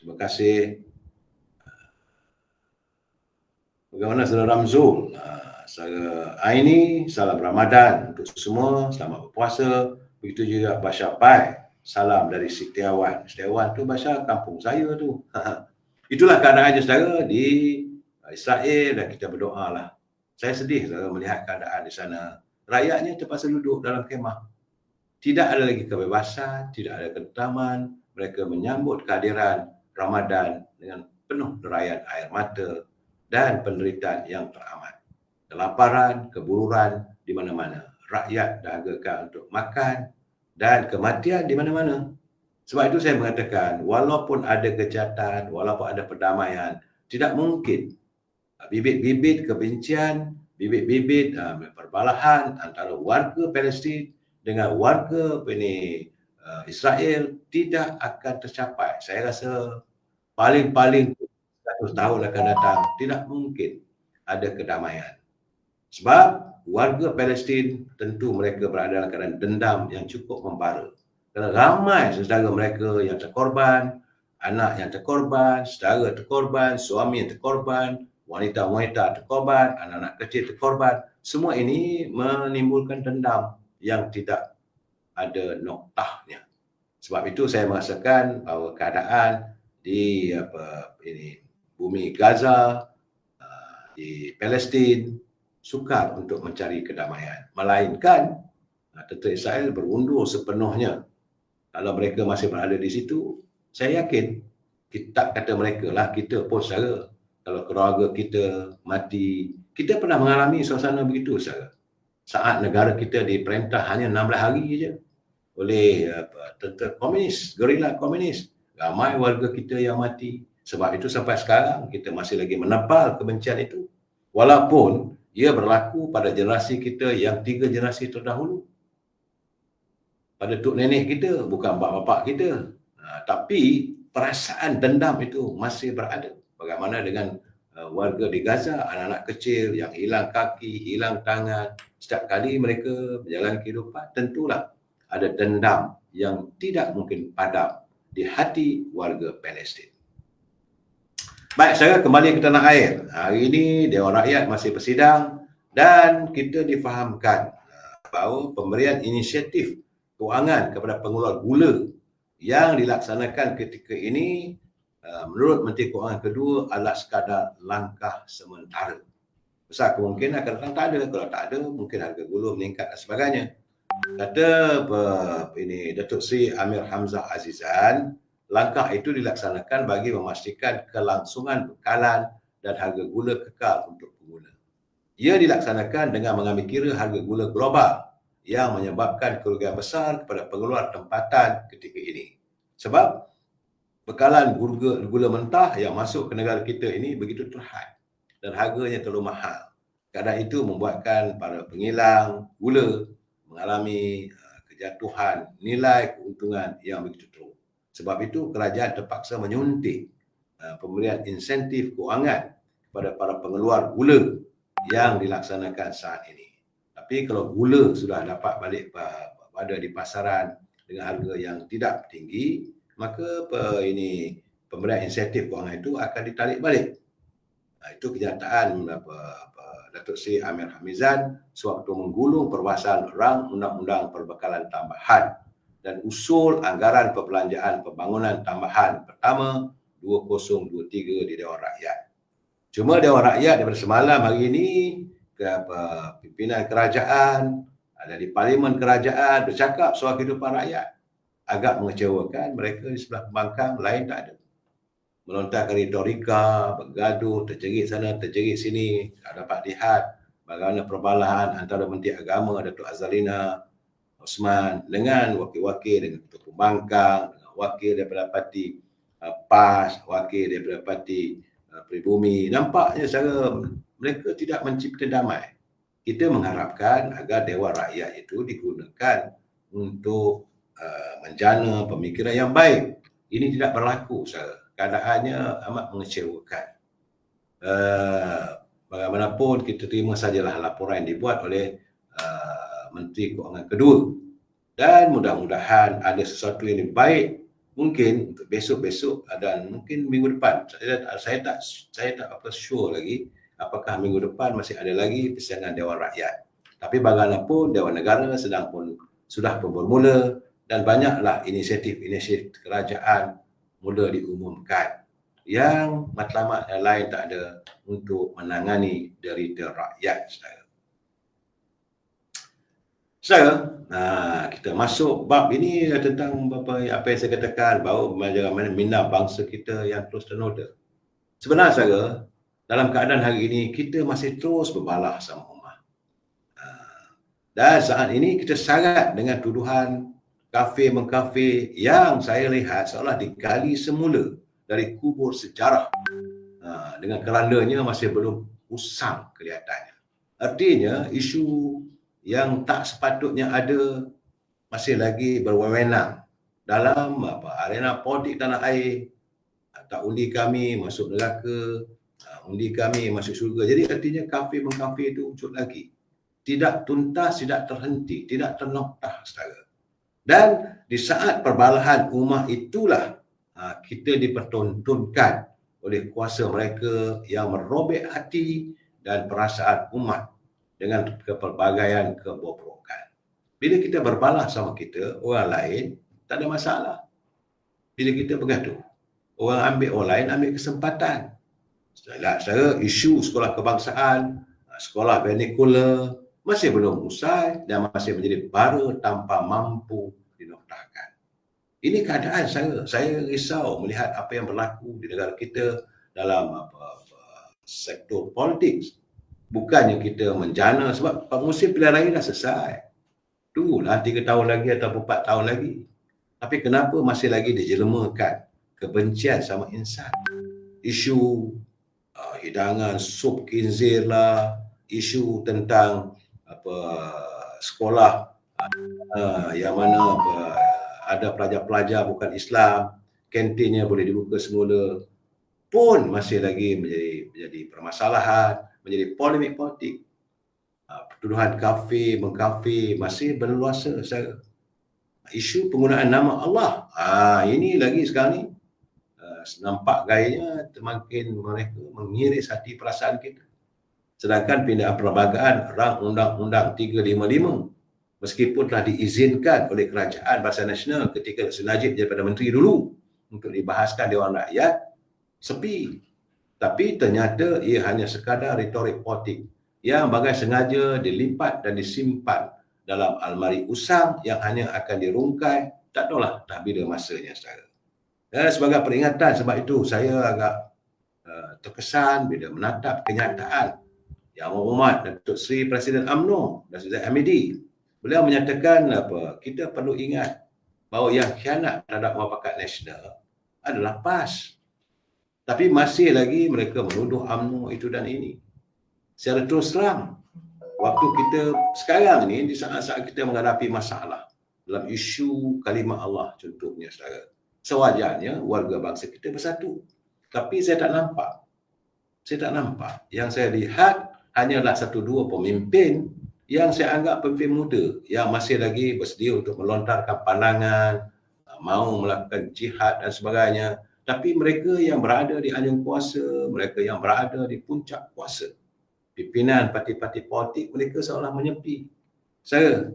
Terima kasih. Bagaimana saudara Ramzul? Saudara Aini, salam Ramadan untuk semua, selamat berpuasa. Begitu juga Bashar Pai, salam dari Setiawan. Setiawan tu Bashar kampung saya tu. Itulah keadaannya saudara di Israel dan kita berdoalah. Saya sedih saudara melihat keadaan di sana. Rakyatnya terpaksa duduk dalam kemah. Tidak ada lagi kebebasan, tidak ada ketentaman. Mereka menyambut kehadiran Ramadan dengan penuh derayan air mata dan penderitaan yang teramat. Kelaparan, keburukan di mana-mana. Rakyat dahagakan untuk makan dan kematian di mana-mana. Sebab itu saya mengatakan, walaupun ada kejahatan, walaupun ada perdamaian, tidak mungkin bibit-bibit kebencian, bibit-bibit perbalahan antara warga Palestin dengan warga Israel tidak akan tercapai. Saya rasa paling-paling 100 tahun akan datang, tidak mungkin ada kedamaian. Sebab warga Palestin tentu mereka berada dalam keadaan dendam yang cukup membara. Kerana ramai saudara mereka yang terkorban, anak yang terkorban, saudara terkorban, suami yang terkorban, wanita-wanita terkorban, anak-anak kecil terkorban. Semua ini menimbulkan dendam yang tidak ada noktahnya. Sebab itu saya merasakan bahawa keadaan di bumi Gaza, di Palestin, sukar untuk mencari kedamaian. Melainkan tentera Israel berundur sepenuhnya. Kalau mereka masih berada di situ, saya yakin kita kata mereka lah, kita pun saudara. Kalau keluarga kita mati, kita pernah mengalami suasana begitu saudara. Saat negara kita diperintah hanya 16 hari saja oleh tentera komunis, gerila komunis. Ramai warga kita yang mati. Sebab itu sampai sekarang kita masih lagi menebal kebencian itu. Walaupun ia berlaku pada generasi kita yang 3 generasi terdahulu. Pada tok nenek kita, bukan bapak-bapak kita. Tapi perasaan dendam itu masih berada. Bagaimana dengan warga di Gaza, anak-anak kecil yang hilang kaki, hilang tangan. Setiap kali mereka berjalan kehidupan, tentulah ada dendam yang tidak mungkin padam di hati warga Palestin. Baik, saya kembali ke tanah air. Hari ini Dewan Rakyat masih bersidang dan kita difahamkan bahawa pemberian inisiatif kewangan kepada pengeluar gula yang dilaksanakan ketika ini menurut Menteri Kewangan kedua adalah sekadar langkah sementara. Besar kemungkinan akan datang tak ada. Kalau tak ada, mungkin harga gula meningkat dan sebagainya. Kata Datuk Seri Amir Hamzah Azizan, langkah itu dilaksanakan bagi memastikan kelangsungan bekalan dan harga gula kekal untuk pengguna. Ia dilaksanakan dengan mengambil kira harga gula global yang menyebabkan kerugian besar kepada pengeluar tempatan ketika ini. Sebab bekalan gula mentah yang masuk ke negara kita ini begitu terhad dan harganya terlalu mahal. Keadaan itu membuatkan para pengilang gula mengalami kejatuhan nilai keuntungan yang begitu teruk. Sebab itu kerajaan terpaksa menyuntik pemberian insentif kewangan kepada para pengeluar gula yang dilaksanakan saat ini. Tapi kalau gula sudah dapat balik pada di pasaran dengan harga yang tidak tinggi, maka pemberian insentif kewangan itu akan ditarik balik. Itu kenyataan Datuk Seri Amir Hamizan sewaktu menggulung perbahasan rang Undang-Undang Perbekalan Tambahan dan usul anggaran perbelanjaan pembangunan tambahan pertama 2023 di Dewan Rakyat. Cuma Dewan Rakyat daripada semalam hari ini pimpinan kerajaan ada di Parlimen Kerajaan bercakap soal kehidupan rakyat. Agak mengecewakan, mereka di sebelah pembangkang lain tak ada. Melontarkan retorika, bergaduh, terjerit sana, terjerit sini. Tak dapat lihat bagaimana perbalahan antara Menteri Agama Datuk Azalina Osman dengan wakil-wakil dengan Ketua Pembangkang, dengan wakil daripada parti PAS, wakil daripada parti Pribumi. Nampaknya secara mereka tidak mencipta damai. Kita mengharapkan agar Dewan Rakyat itu digunakan untuk menjana pemikiran yang baik. Ini tidak berlaku. Keadaannya amat mengecewakan. Bagaimanapun kita terima sajalah laporan yang dibuat oleh Menteri Kewangan kedua. Dan mudah-mudahan ada sesuatu yang lebih baik mungkin untuk besok-besok dan mungkin minggu depan. Saya tak apa sure lagi apakah minggu depan masih ada lagi persidangan Dewan Rakyat. Tapi bagaimanapun Dewan Negara sudah pun bermula dan banyaklah inisiatif kerajaan mula diumumkan yang matlamat yang lain tak ada untuk menangani derita rakyat. Kita masuk bab ini tentang apa yang saya katakan bahawa bagaimana minda bangsa kita yang terus ternoda. Sebenarnya dalam keadaan hari ini kita masih terus berbalah sama umat. Dan saat ini kita sangat dengan tuduhan kafir-mengkafir yang saya lihat seolah digali semula dari kubur sejarah. Dengan kerandanya masih belum usang kelihatannya. Artinya isu yang tak sepatutnya ada masih lagi berwenang dalam arena politik tanah air. Tak undi kami masuk neraka, undi kami masuk syurga. Jadi artinya kafir-mengkafir itu muncul lagi. Tidak tuntas, tidak terhenti, tidak ternoktah, saudara. Dan di saat perbalahan umat itulah kita dipertontonkan oleh kuasa mereka yang merobek hati dan perasaan umat dengan kepelbagaian kebobrokan. Bila kita berbalah sama kita, orang lain tak ada masalah. Bila kita bergaduh, orang ambil orang lain ambil kesempatan. Saya isu sekolah kebangsaan, sekolah vernacular masih belum usai dan masih menjadi bara tanpa mampu dinoktahkan. Ini keadaan saya risau melihat apa yang berlaku di negara kita dalam sektor politik. Bukannya kita menjana sebab musim pilihan raya dah selesai. Tunggulah 3 tahun lagi atau 4 tahun lagi. Tapi kenapa masih lagi dijelmakan kebencian sama insan? Isu hidangan sup khinzir lah, isu tentang sekolah yang mana ada pelajar-pelajar bukan Islam, kantinnya boleh dibuka semula, pun masih lagi menjadi permasalahan, menjadi polemik politik. Tuduhan kafir, mengkafir masih berleluasa. Isu penggunaan nama Allah, ini lagi sekarang ni nampak gayanya semakin mereka mengiris hati perasaan kita. Sedangkan pindahan perlembagaan rang Undang-Undang 355 meskipun telah diizinkan oleh Kerajaan Barisan Nasional ketika Dr. Najib daripada menteri dulu untuk dibahaskan Dewan Rakyat, sepi. Tapi ternyata ia hanya sekadar retorik politik yang bagai sengaja dilipat dan disimpan dalam almari usang yang hanya akan dirungkai tak tahulah tak bila masanya, saudara. Sebagai peringatan, sebab itu saya agak terkesan bila menatap kenyataan Yang Berhormat Datuk Seri Presiden UMNO dan Seri Hamidi. Beliau menyatakan kita perlu ingat bahawa yang khianat terhadap muafakat nasional adalah PAS. Tapi masih lagi mereka menuduh UMNO itu dan ini. Secara terus terang, waktu kita sekarang ni, di saat-saat kita menghadapi masalah dalam isu kalimah Allah contohnya, saudara, sewajarnya warga bangsa kita bersatu. Tapi saya tak nampak. Yang saya lihat hanyalah satu dua pemimpin yang saya anggap pemimpin muda yang masih lagi bersedia untuk melontarkan pandangan, mahu melakukan jihad dan sebagainya. Tapi mereka yang berada di anjung kuasa, mereka yang berada di puncak kuasa, pimpinan parti-parti politik, mereka seolah menyepi. Saya,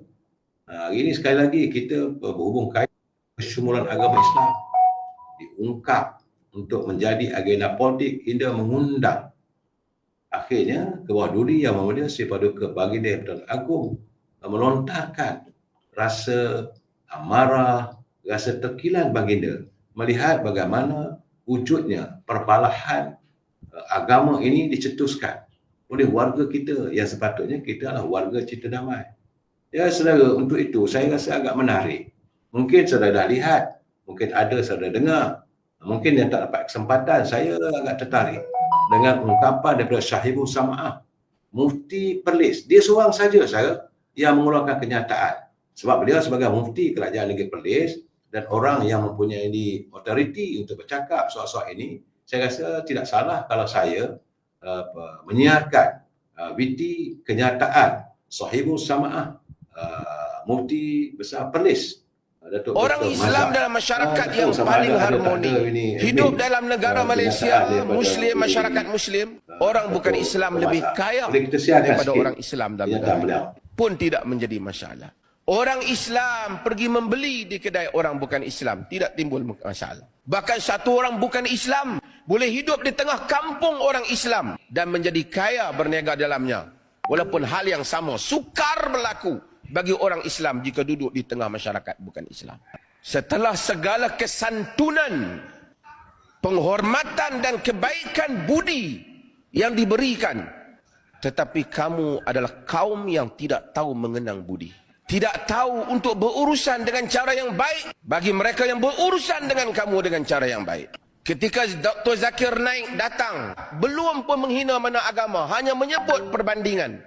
hari ini sekali lagi kita berhubung kait persyumulan agama Islam diungkap untuk menjadi agenda politik hingga mengundang akhirnya ke bawah duri yang memulia Sri Paduka Baginda Pertuan Agong melontarkan rasa amarah, rasa terkilan baginda melihat bagaimana wujudnya perbalahan agama ini dicetuskan oleh warga kita yang sepatutnya kita adalah warga cinta damai. Ya saudara, untuk itu saya rasa agak menarik. Mungkin saudara dah lihat, mungkin ada saudara dengar, mungkin yang tak dapat kesempatan, saya agak tertarik dengan ungkapan daripada Syahibul Sama'ah, Mufti Perlis. Dia seorang saja saya yang mengeluarkan kenyataan. Sebab beliau sebagai Mufti Kerajaan Negeri Perlis dan orang yang mempunyai otoriti untuk bercakap soal-soal ini, saya rasa tidak salah kalau saya menyiarkan viti kenyataan Syahibul Sama'ah, Mufti Besar Perlis. Orang Islam dalam masyarakat yang paling harmoni, hidup dalam negara Malaysia, Muslim, masyarakat Muslim, orang bukan Islam lebih kaya daripada orang Islam dalam negara pun tidak menjadi masalah. Orang Islam pergi membeli di kedai orang bukan Islam, tidak timbul masalah. Bahkan satu orang bukan Islam boleh hidup di tengah kampung orang Islam dan menjadi kaya berniaga dalamnya. Walaupun hal yang sama sukar berlaku bagi orang Islam jika duduk di tengah masyarakat bukan Islam. Setelah segala kesantunan, penghormatan dan kebaikan budi yang diberikan, tetapi kamu adalah kaum yang tidak tahu mengenang budi. Tidak tahu untuk berurusan dengan cara yang baik bagi mereka yang berurusan dengan kamu dengan cara yang baik. Ketika Dr. Zakir Naik datang, belum pun menghina mana agama, hanya menyebut perbandingan.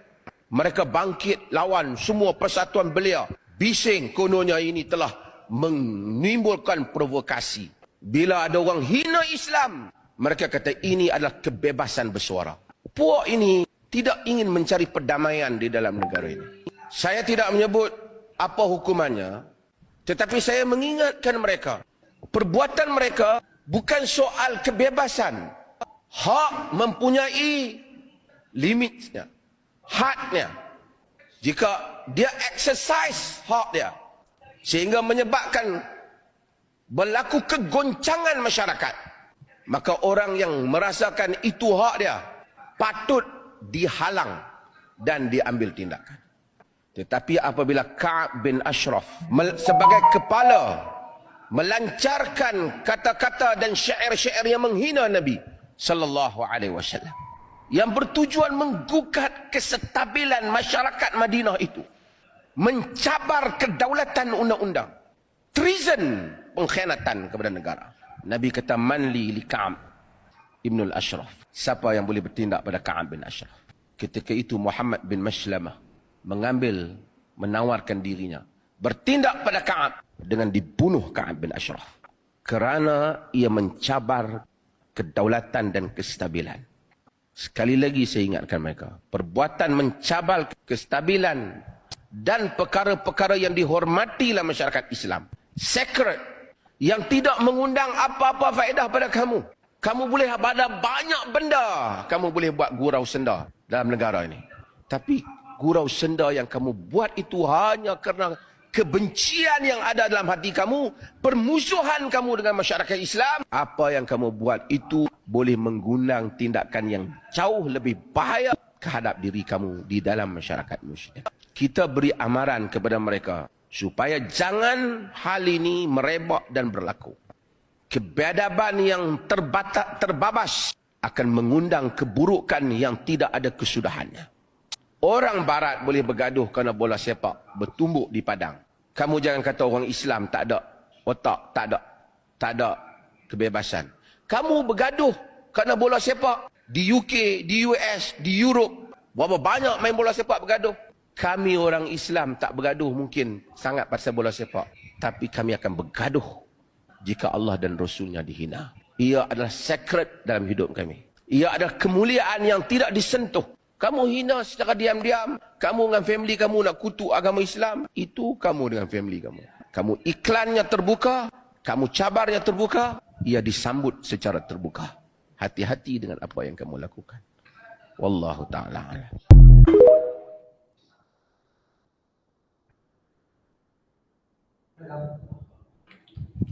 Mereka bangkit lawan semua persatuan belia. Bising kononnya ini telah menimbulkan provokasi. Bila ada orang hina Islam, mereka kata ini adalah kebebasan bersuara. Puak ini tidak ingin mencari perdamaian di dalam negara ini. Saya tidak menyebut apa hukumannya, tetapi saya mengingatkan mereka. Perbuatan mereka bukan soal kebebasan. Hak mempunyai limitnya. Hadnya. Jika dia exercise hak dia sehingga menyebabkan berlaku kegoncangan masyarakat, maka orang yang merasakan itu hak dia patut dihalang dan diambil tindakan. Tetapi apabila Ka'ab bin Ashraf sebagai kepala melancarkan kata-kata dan syair-syair yang menghina Nabi sallallahu alaihi wasallam, yang bertujuan menggugat kestabilan masyarakat Madinah itu, mencabar kedaulatan undang-undang, treason, pengkhianatan kepada negara. Nabi kata, manli li Ka'ab ibn al-Ashraf, siapa yang boleh bertindak pada Ka'ab bin Ashraf? Ketika itu Muhammad bin Maslamah menawarkan dirinya bertindak pada Ka'ab dengan dibunuh Ka'ab bin Ashraf kerana ia mencabar kedaulatan dan kestabilan. Sekali lagi saya ingatkan mereka, perbuatan mencabar kestabilan dan perkara-perkara yang dihormati dalam masyarakat Islam, sacred, yang tidak mengundang apa-apa faedah pada kamu. Kamu boleh ada banyak benda, kamu boleh buat gurau senda dalam negara ini. Tapi gurau senda yang kamu buat itu hanya kerana kebencian yang ada dalam hati kamu, permusuhan kamu dengan masyarakat Islam. Apa yang kamu buat itu boleh mengundang tindakan yang jauh lebih bahaya kehadap diri kamu di dalam masyarakat Muslim. Kita beri amaran kepada mereka supaya jangan hal ini merebak dan berlaku. Kebiadaban yang terbabas akan mengundang keburukan yang tidak ada kesudahannya. Orang barat boleh bergaduh kerana bola sepak bertumbuk di padang. Kamu jangan kata orang Islam tak ada otak, tak ada kebebasan. Kamu bergaduh kerana bola sepak di UK, di US, di Europe. Berapa banyak main bola sepak bergaduh. Kami orang Islam tak bergaduh mungkin sangat pasal bola sepak. Tapi kami akan bergaduh jika Allah dan Rasulnya dihina. Ia adalah sacred dalam hidup kami. Ia adalah kemuliaan yang tidak disentuh. Kamu hina secara diam-diam. Kamu dengan family kamu nak kutuk agama Islam. Itu kamu dengan family kamu. Kamu iklannya terbuka. Kamu cabarnya terbuka. Ia disambut secara terbuka. Hati-hati dengan apa yang kamu lakukan. Wallahu ta'ala a'lam.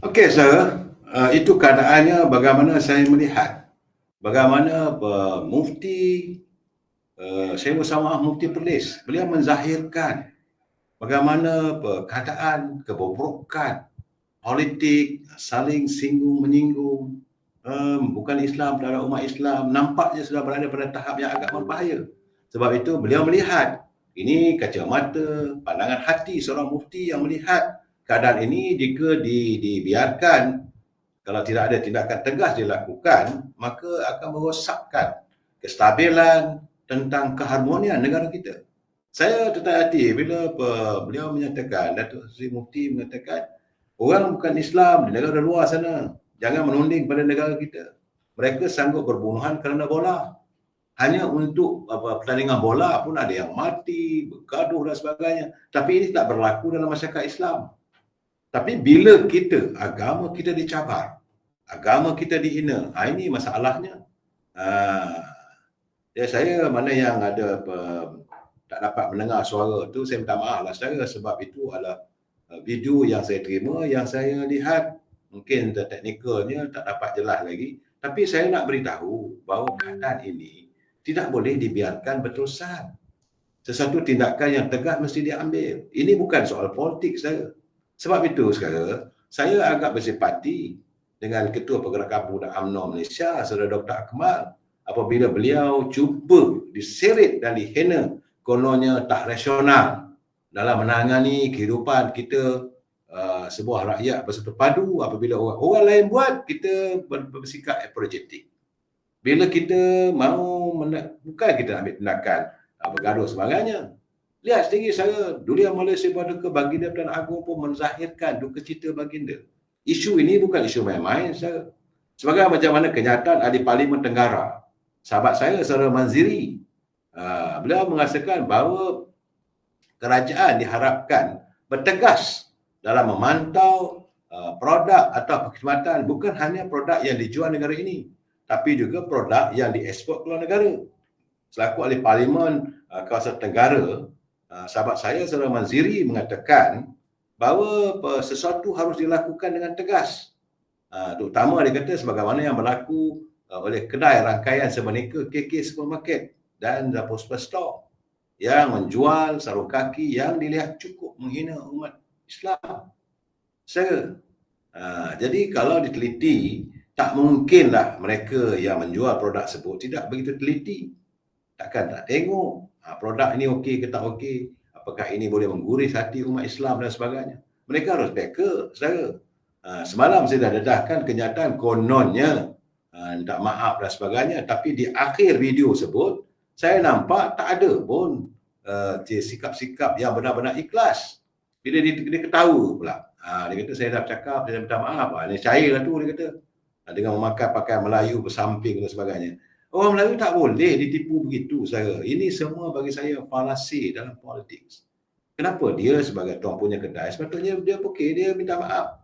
Okey, sir. Itu keadaannya bagaimana saya melihat. Bagaimana Mufti, saya bersama Mufti Perlis, beliau menzahirkan bagaimana keadaan kebobrokan politik, saling singgung menyinggung, bukan Islam terhadap umat Islam, nampaknya sudah berada pada tahap yang agak berbahaya. Sebab itu beliau melihat, ini kacamata, pandangan hati seorang mufti yang melihat keadaan ini jika dibiarkan, kalau tidak ada tindakan tegas dilakukan, maka akan merosakkan kestabilan tentang keharmonian negara kita. Saya tertarik hati bila beliau menyatakan, Datuk Seri Mufti mengatakan, orang bukan Islam di negara luar sana, jangan menunding pada negara kita. Mereka sanggup berbunuhan kerana bola. Hanya untuk pertandingan bola pun ada yang mati, bergaduh dan sebagainya. Tapi ini tak berlaku dalam masyarakat Islam. Tapi bila kita, agama kita dicabar, agama kita dihina, ini masalahnya. Ya, saya mana yang ada tak dapat mendengar suara tu, saya minta maaf lah saudara, sebab itu adalah video yang saya terima, yang saya lihat mungkin teknikalnya tak dapat jelas lagi. Tapi saya nak beritahu bahawa keadaan ini tidak boleh dibiarkan berterusan. Sesuatu tindakan yang tegas mesti diambil. Ini bukan soal politik saya. Sebab itu sekarang saya agak bersimpati dengan Ketua Pergerakan Pemuda UMNO Malaysia, Saudara Dr. Akmal, apabila beliau cuba diseret dan dihina kononnya tak rasional dalam menangani kehidupan kita, sebuah rakyat bersatu padu. Apabila orang lain buat, kita bersikap apologetik. Bila kita mahu, bukan kita ambil tindakan bergaduh sebagainya. Lihat sendiri saya, Duli Yang Malaysia Berduka Baginda Perdana Agong pun menzahirkan duka cita baginda. Isu ini bukan isu main-main saya. Sebagai macam mana kenyataan ahli Parlimen Tenggara, sahabat saya Saudara Manziri, beliau mengatakan bahawa kerajaan diharapkan bertegas dalam memantau produk atau perkhidmatan, bukan hanya produk yang dijual negara ini, tapi juga produk yang diekspor ke luar negara. Selaku ahli Parlimen kawasan Tenggara, sahabat saya Saudara Manziri mengatakan bahawa sesuatu harus dilakukan dengan tegas. Terutama dia kata sebagaimana yang berlaku oleh kedai rangkaian sebenarnya KK Supermarket dan Zapospa Store yang menjual sarung kaki yang dilihat cukup menghina umat Islam. Jadi kalau diteliti, tak mungkinlah mereka yang menjual produk tersebut tidak begitu teliti. Takkan tak tengok produk ini okey ke tak okey, apakah ini boleh mengguris hati umat Islam dan sebagainya. Mereka harus beka, saudara. Semalam saya dah dedahkan kenyataan kononnya minta maaf dan sebagainya, tapi di akhir video tersebut saya nampak tak ada pun sikap-sikap yang benar-benar ikhlas. Bila dia ketawa pula, dia kata saya dah bercakap, saya minta maaf, dia cairlah tu, dia kata, dengan memakai pakaian Melayu bersamping dan sebagainya. Orang Melayu tak boleh ditipu begitu saya. Ini semua bagi saya falasi dalam politik. Kenapa dia sebagai tuan punya kedai, sepatutnya dia okey, dia minta maaf.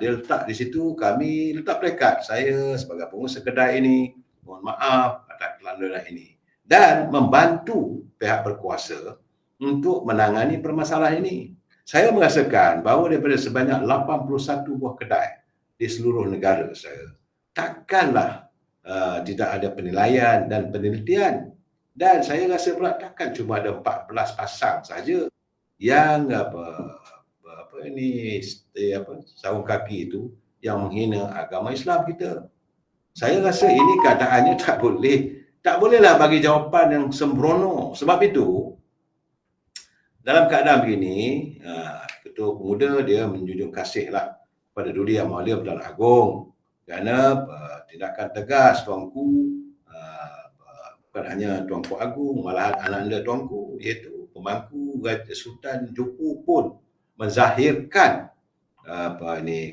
Dia letak di situ, kami letak plekat, saya sebagai pengusaha kedai ini mohon maaf atas kelandaran ini, dan membantu pihak berkuasa untuk menangani permasalahan ini. Saya merasakan bahawa daripada sebanyak 81 buah kedai di seluruh negara saya, takkanlah tidak ada penilaian dan penelitian. Dan saya rasa pula takkan cuma ada 14 pasang saja yang sarung kaki itu yang menghina agama Islam kita. Saya rasa ini keadaannya tak bolehlah bagi jawapan yang sembrono. Sebab itu, dalam keadaan begini, Ketua Pemuda dia menjunjung kasihlah kepada Duli Yang Mulia Perdana Agong kerana tindakan tegas Tuanku, bukan hanya Tuanku Agong, malahan anak anda Tuanku, iaitu pemangku Raja Sultan Johor pun menzahirkan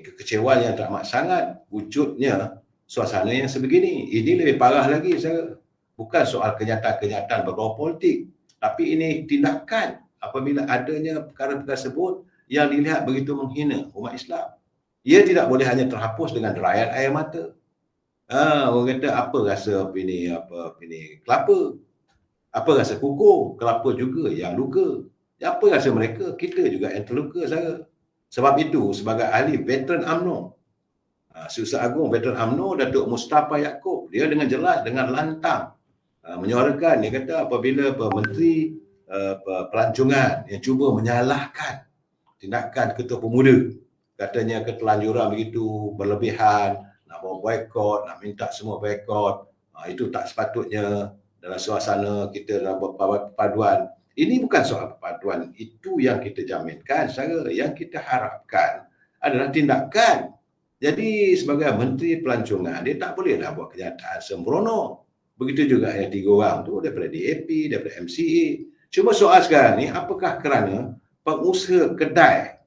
kekecewaan yang teramat sangat wujudnya suasana yang sebegini. Ini lebih parah lagi, saya bukan soal kenyataan-kenyataan berbau politik, tapi ini tindakan apabila adanya perkara-perkara tersebut yang dilihat begitu menghina umat Islam. Ia tidak boleh hanya terhapus dengan derayan air mata. Orang kata apa rasa kelapa, apa rasa kukuh, kelapa juga yang luka. Apa rasa mereka, kita juga yang terluka saya. Sebab itu sebagai ahli veteran UMNO, Susah Agung veteran UMNO, Datuk Mustafa Yaakob, dia dengan jelas, dengan lantang menyuarakan, dia kata apabila Menteri Pelancongan yang cuba menyalahkan tindakan Ketua Pemuda, katanya ketelanjuran begitu berlebihan, nak bawa boikot, nak minta semua boikot, itu tak sepatutnya dalam suasana kita dalam perpaduan. Ini bukan soal perpaduan, itu yang kita jaminkan. Yang kita harapkan adalah tindakan. Jadi sebagai Menteri Pelancongan, dia tak bolehlah buat kenyataan sembrono. Begitu juga yang 3 orang tu daripada DAP, daripada MCA. Cuma soal sekarang ni, apakah kerana pengusaha kedai,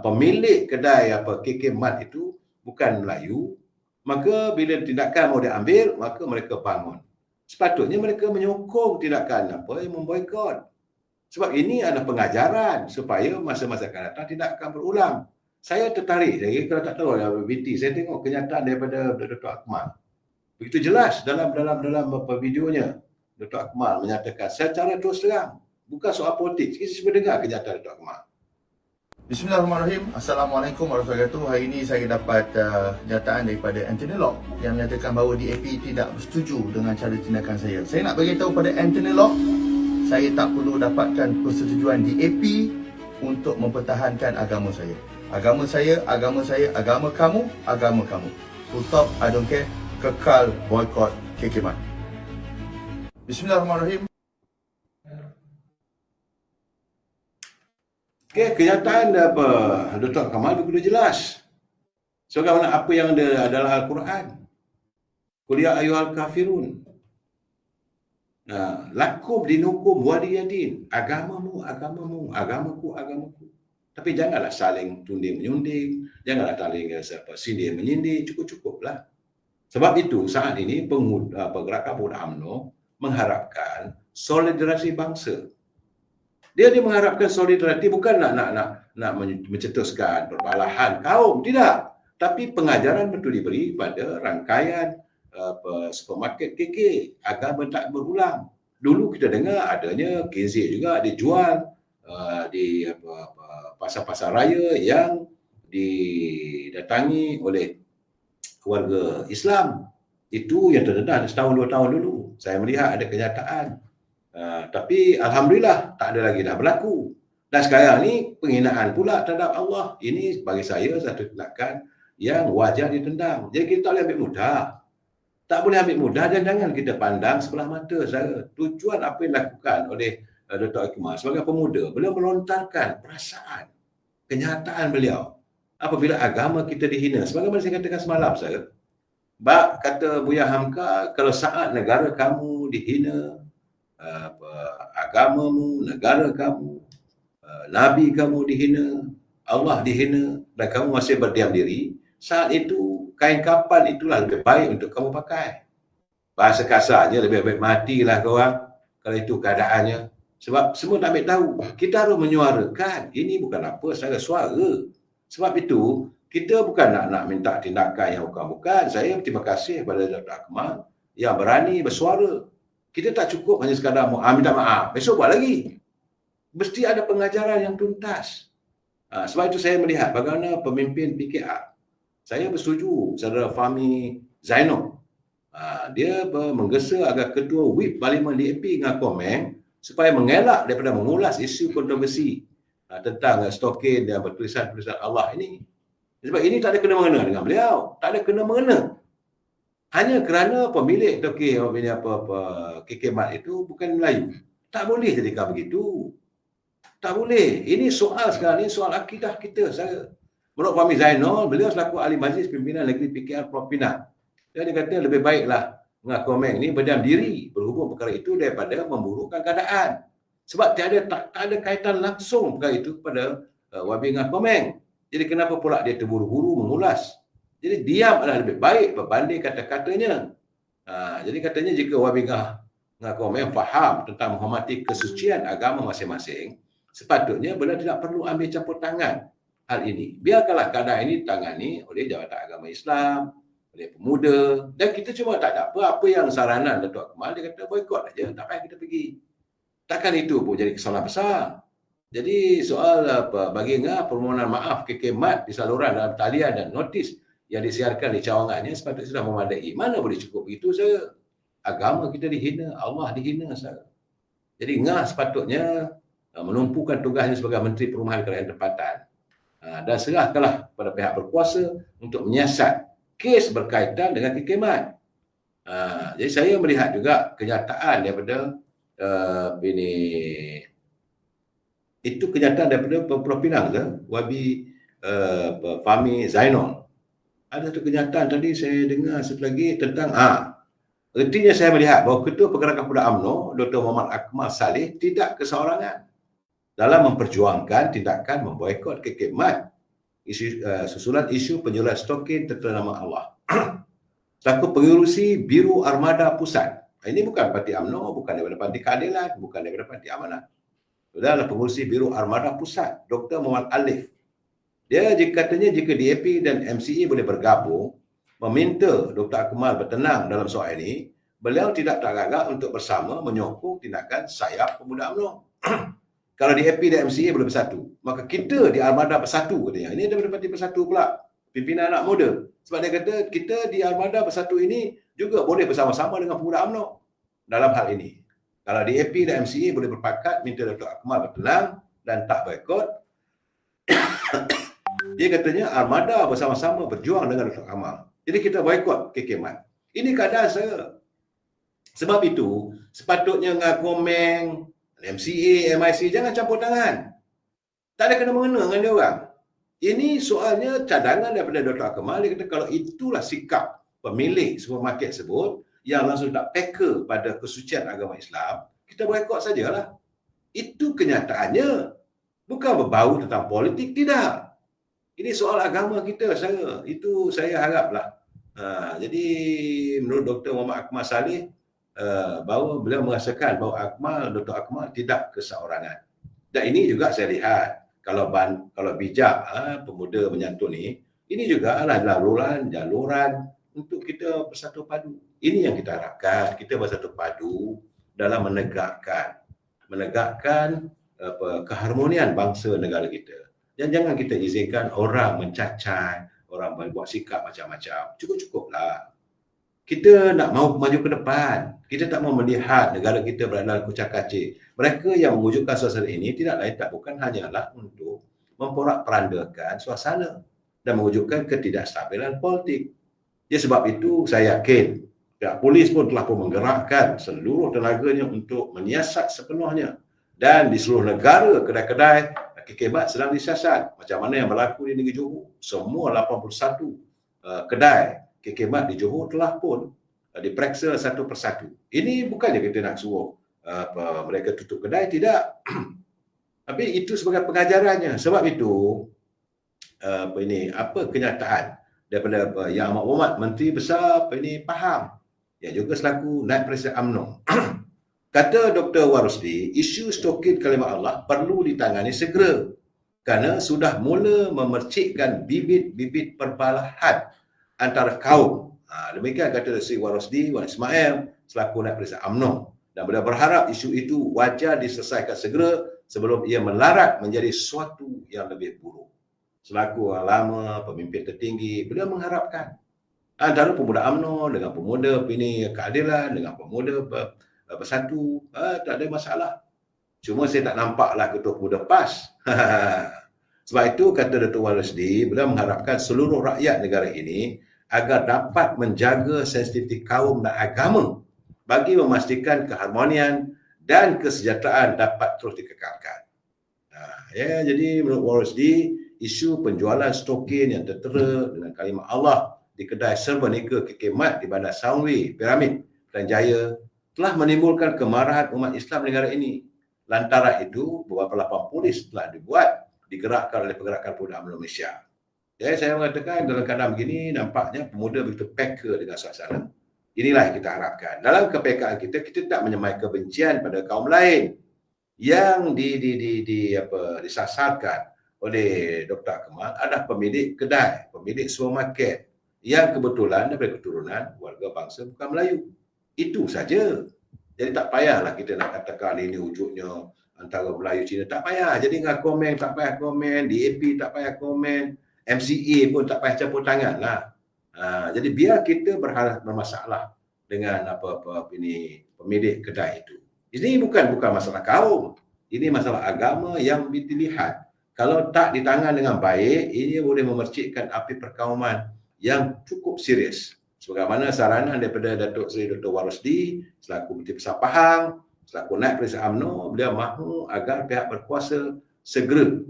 pemilik kedai KK Mart itu bukan Melayu, maka bila tindakan mau diambil, maka mereka bangun. Sepatutnya mereka menyokong tindakan yang memboikot. Sebab ini adalah pengajaran supaya masa-masa akan datang tidak akan berulang. Saya tertarik lagi, kalau tak tahu BT, saya tengok kenyataan daripada Dr. Akmal. Begitu jelas dalam videonya, Dr. Akmal menyatakan secara terus terang, bukan soal politik. Kita cuba dengar kenyataan Dr. Akmal. Bismillahirrahmanirrahim. Assalamualaikum warahmatullahi wabarakatuh. Hari ini saya dapat kenyataan daripada Anthony Locke yang menyatakan bahawa DAP tidak bersetuju dengan cara tindakan saya. Saya nak beritahu pada Anthony Locke, saya tak perlu dapatkan persetujuan DAP untuk mempertahankan agama saya. Agama saya, agama kamu, agama kamu. Full stop, I don't care. Kekal boykot KK Mart. Bismillahirrahmanirrahim. Okey, kenyataan Dr. Kamal begitu jelas. Sebagaimana apa yang ada adalah Al-Quran. Qul ya ayyuhal kafirun. Lakum dinukum waliyadin. Agamamu, agamaku. Tapi janganlah saling tunding menyunding, janganlah saling sindir menyindir, cukup-cukuplah. Sebab itu saat ini pergerakan pemuda UMNO mengharapkan solidarasi bangsa. Dia mengharapkan solidariti bukan nak mencetuskan perbalahan kaum, tidak. Tapi pengajaran betul diberi pada rangkaian supermarket KK, agar tak berulang. Dulu kita dengar adanya KZ juga dijual di pasar-pasar raya yang didatangi oleh keluarga Islam. Itu yang terdedah setahun 2 tahun dulu. Saya melihat ada kenyataan. Tapi Alhamdulillah tak ada lagi dah berlaku. Dan sekarang ni penghinaan pula terhadap Allah. Ini bagi saya satu tindakan yang wajar ditendang. Jadi kita tak boleh ambil mudah. Tak boleh ambil mudah dan jangan kita pandang sebelah mata. Tujuan apa yang dilakukan oleh Dr. Akmal sebagai pemuda, beliau melontarkan perasaan, kenyataan beliau apabila agama kita dihina. Sebagaimana saya katakan semalam, kata Buya Hamka, kalau saat negara kamu dihina, agamamu, negara kamu, Nabi kamu dihina, Allah dihina, dan kamu masih berdiam diri, saat itu kain kapan itulah lebih baik untuk kamu pakai. Bahasa kasarnya, lebih baik matilah korang kalau itu keadaannya. Sebab semua tak ambil tahu. Kita harus menyuarakan. Ini bukan apa, secara suara. Sebab itu, kita bukan nak minta tindakan yang bukan-bukan. Saya berterima kasih kepada Dr. Akmal yang berani bersuara. Kita tak cukup hanya sekadar minta maaf. Besok buat lagi. Mesti ada pengajaran yang tuntas. Sebab itu saya melihat bagaimana pemimpin PKR. Saya bersetuju saudara Fahmi Zainal. Dia menggesa agar ketua WIP Parlimen DAP dengan Komeng supaya mengelak daripada mengulas isu kontroversi tentang stokin dan bertulisan-tulisan Allah ini. Sebab ini tak ada kena-mengena dengan beliau. Tak ada kena-mengena. Hanya kerana pemilik Toki KK Mat itu bukan Melayu. Tak boleh jadikan begitu. Tak boleh. Ini soal sekarang ni, soal akidah kita. Menurut Fahmi Zainal, beliau selaku ahli majlis pimpinan negeri PKR Pulau Pinang. Dia kata lebih baiklah Ngah Komeng ni berdiam diri berhubung perkara itu daripada memburukkan keadaan. Sebab tak ada kaitan langsung perkara itu kepada Wabi Ngah Komeng. Jadi kenapa pula dia terburu-buru mengulas? Jadi diam adalah lebih baik berbanding kata-katanya. Jadi katanya jika Wabi Ngah Komeng faham tentang menghormati kesucian agama masing-masing, sepatutnya beliau tidak perlu ambil campur tangan hal ini. Biarkanlah keadaan ini ditangani oleh Jabatan Agama Islam, oleh pemuda. Dan kita cuma tak ada apa yang saranan Datuk Akmal, dia kata boikot aja, tak payah kita pergi. Takkan itu pun jadi kesalahan besar. Jadi soal bagi Ngah permohonan maaf KK Mat di saluran dalam talian dan notis yang disiarkan di cawangannya sepatutnya sudah memadai. Mana boleh cukup begitu saya? Agama kita dihina, Allah dihina saya. Jadi Ngah sepatutnya menumpukan tugasnya sebagai Menteri Perumahan Kerajaan Tempatan dan serahkanlah pada pihak berkuasa untuk menyiasat kes berkaitan dengan KK Mat. Jadi saya melihat juga kenyataan daripada itu kenyataan daripada Pulau Pinang ke, Wabi Fahmi Zainal. Ada satu kenyataan tadi saya dengar satu lagi tentang ertinya saya melihat bahawa Ketua Pergerakan Pemuda UMNO Dr. Muhammad Akmal Saleh tidak keseorangan dalam memperjuangkan tindakan memboikot KK Mat susulan isu penjualan stokin terternama Allah. Selaku pengurusi Biro Armada Pusat. Ini bukan Parti UMNO, bukan daripada Parti Keadilan, bukan daripada Parti Amanah. Dia adalah pengurusi Biro Armada Pusat, Dr. Muhammad Alif. Dia katanya jika DAP dan MCA boleh bergabung, meminta Dr. Akmal bertenang dalam soal ini, beliau tidak teragak untuk bersama menyokong tindakan sayap pemuda UMNO. Kalau DAP dan MCA boleh bersatu, maka kita di Armada Bersatu katanya. Ini daripada Parti Bersatu pula, pimpinan anak muda. Sebab dia kata kita di Armada Bersatu ini juga boleh bersama-sama dengan pemuda UMNO dalam hal ini. Kalau DAP dan MCA boleh berpakat minta Dr. Akmal bertenang dan tak boikot, dia katanya Armada bersama-sama berjuang dengan Dr. Akmal. Jadi kita boikot KK Mat. Ini keadaan saya. Sebab itu, sepatutnya Ngah Komeng, MCA, MIC jangan campur tangan. Tak ada kena-mengena dengan dia orang. Ini soalnya cadangan daripada Dr. Akmal. Dia kata kalau itulah sikap pemilik supermarket tersebut yang langsung tak peka pada kesucian agama Islam, kita boikot sajalah. Itu kenyataannya. Bukan berbau tentang politik, tidak. Ini soal agama kita, itu saya haraplah. Jadi menurut Dr. Muhammad Akmal Saleh, bahawa beliau merasakan bahawa Dr. Akmal tidak keseorangan. Dan ini juga saya lihat, kalau bijak pemuda menyantun ini juga adalah jaluran untuk kita bersatu padu. Ini yang kita harapkan, kita bersatu padu dalam menegakkan keharmonian bangsa negara kita. Dan jangan kita izinkan orang mencacat, orang buat sikap macam-macam. Cukup-cukuplah. Kita nak mau maju ke depan. Kita tak mau melihat negara kita berada dalam kucak-kacir. Mereka yang mewujudkan suasana ini tidak lain tak bukan hanyalah untuk memporak-perandakan suasana dan mewujudkan ketidakstabilan politik. Ya, sebab itu saya yakin pihak polis pun telah menggerakkan seluruh tenaganya untuk menyiasat sepenuhnya. Dan di seluruh negara, kedai-kedai KK Mat sedang disiasat. Macam mana yang berlaku di negeri Johor. Semua 81 kedai KK Mat di Johor telah pun diperiksa satu persatu. Ini bukannya kita nak suruh mereka tutup kedai, tidak. Tapi itu sebagai pengajarannya. Sebab itu apa kenyataan daripada Yang Amat Berhormat Menteri Besar faham. Yang juga selaku Naib Presiden UMNO. Kata Dr. Warusdi, isu stokin kalimat Allah perlu ditangani segera kerana sudah mula memercikkan bibit-bibit perbalahan antara kaum. Demikian kata Sri Warusdi Wan Ismail selaku Naib Presiden UMNO. Dan beliau berharap isu itu wajar diselesaikan segera sebelum ia melarat menjadi sesuatu yang lebih buruk. Selaku orang lama, pemimpin tertinggi, beliau mengharapkan antara pemuda UMNO dengan pemuda keadilan, dengan pemuda bersatu, tak ada masalah. Cuma saya tak nampaklah Ketua Pemuda PAS Sebab itu kata Datuk Wan Rosli, beliau mengharapkan seluruh rakyat negara ini agar dapat menjaga sensitiviti kaum dan agama bagi memastikan keharmonian dan kesejahteraan dapat terus dikekalkan. Jadi menurut Wan Rosli, isu penjualan stokin yang tertera dengan kalimah Allah di kedai serba nika kekemat di Bandar Saunwi, Piramid, Pilihan Jaya telah menimbulkan kemarahan umat Islam negara ini. Lantaran itu, beberapa laporan polis telah digerakkan oleh Pergerakan Pemuda UMNO Malaysia. Jadi saya mengatakan dalam keadaan begini, nampaknya pemuda begitu peka dengan suasana. Inilah yang kita harapkan. Dalam kepekaan kita tak menyemai kebencian pada kaum lain yang disasarkan oleh Dr. Kamal adalah pemilik kedai, pemilik supermarket yang kebetulan daripada keturunan warga bangsa bukan Melayu. Itu saja. Jadi tak payahlah kita nak katakan ini wujudnya antara Melayu Cina. Tak payah. Jadi dengan komen, tak payah komen. DAP tak payah komen. MCA pun tak payah campur tangan lah. Jadi biar kita bermasalah dengan ini pemilik kedai itu. Ini bukan masalah kaum. Ini masalah agama yang dilihat. Kalau tak ditangan dengan baik, ini boleh memercikkan api perkauman yang cukup serius. Sebagaimana saranan daripada Datuk Seri Dr. Wan Rosli selaku Menteri Besar Pahang, selaku Naib Presiden UMNO, beliau mahu agar pihak berkuasa segera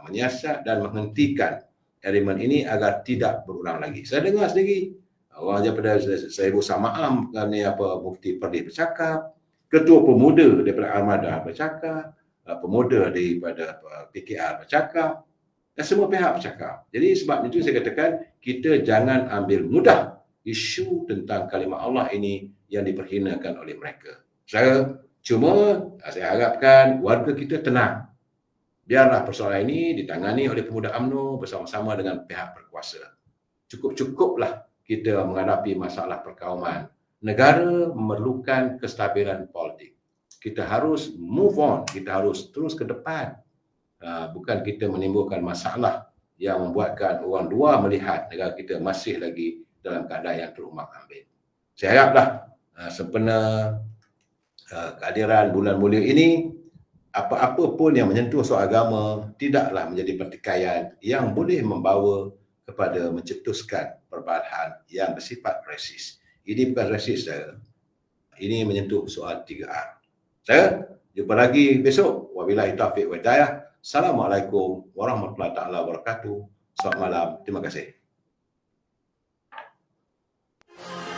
menyiasat dan menghentikan elemen ini agar tidak berulang lagi. Saya dengar sendiri orang daripada Sahibu Samaam Mufti Perdih bercakap, Ketua Pemuda daripada Armada bercakap, pemuda daripada PKR bercakap, dan semua pihak bercakap. Jadi sebab itu saya katakan kita jangan ambil mudah isu tentang kalimah Allah ini yang diperhinakan oleh mereka. Saya harapkan warga kita tenang. Biarlah persoalan ini ditangani oleh pemuda UMNO bersama-sama dengan pihak berkuasa. Cukup-cukuplah kita menghadapi masalah perkauman. Negara memerlukan kestabilan politik. Kita harus move on, kita harus terus ke depan. Bukan kita menimbulkan masalah yang membuatkan orang luar melihat negara kita masih lagi dalam keadaan yang terumbang-ambing. Saya haraplah sempena kehadiran bulan mulia ini, apa-apa pun yang menyentuh soal agama tidaklah menjadi pertikaian yang boleh membawa kepada mencetuskan perbalahan yang bersifat rasis. Ini bukan rasis, saya. Ini menyentuh soal 3R. Saya jumpa lagi besok. Wabillahi taufiq wa hidayah. Assalamualaikum warahmatullahi taala wabarakatuh. Selamat malam. Terima kasih.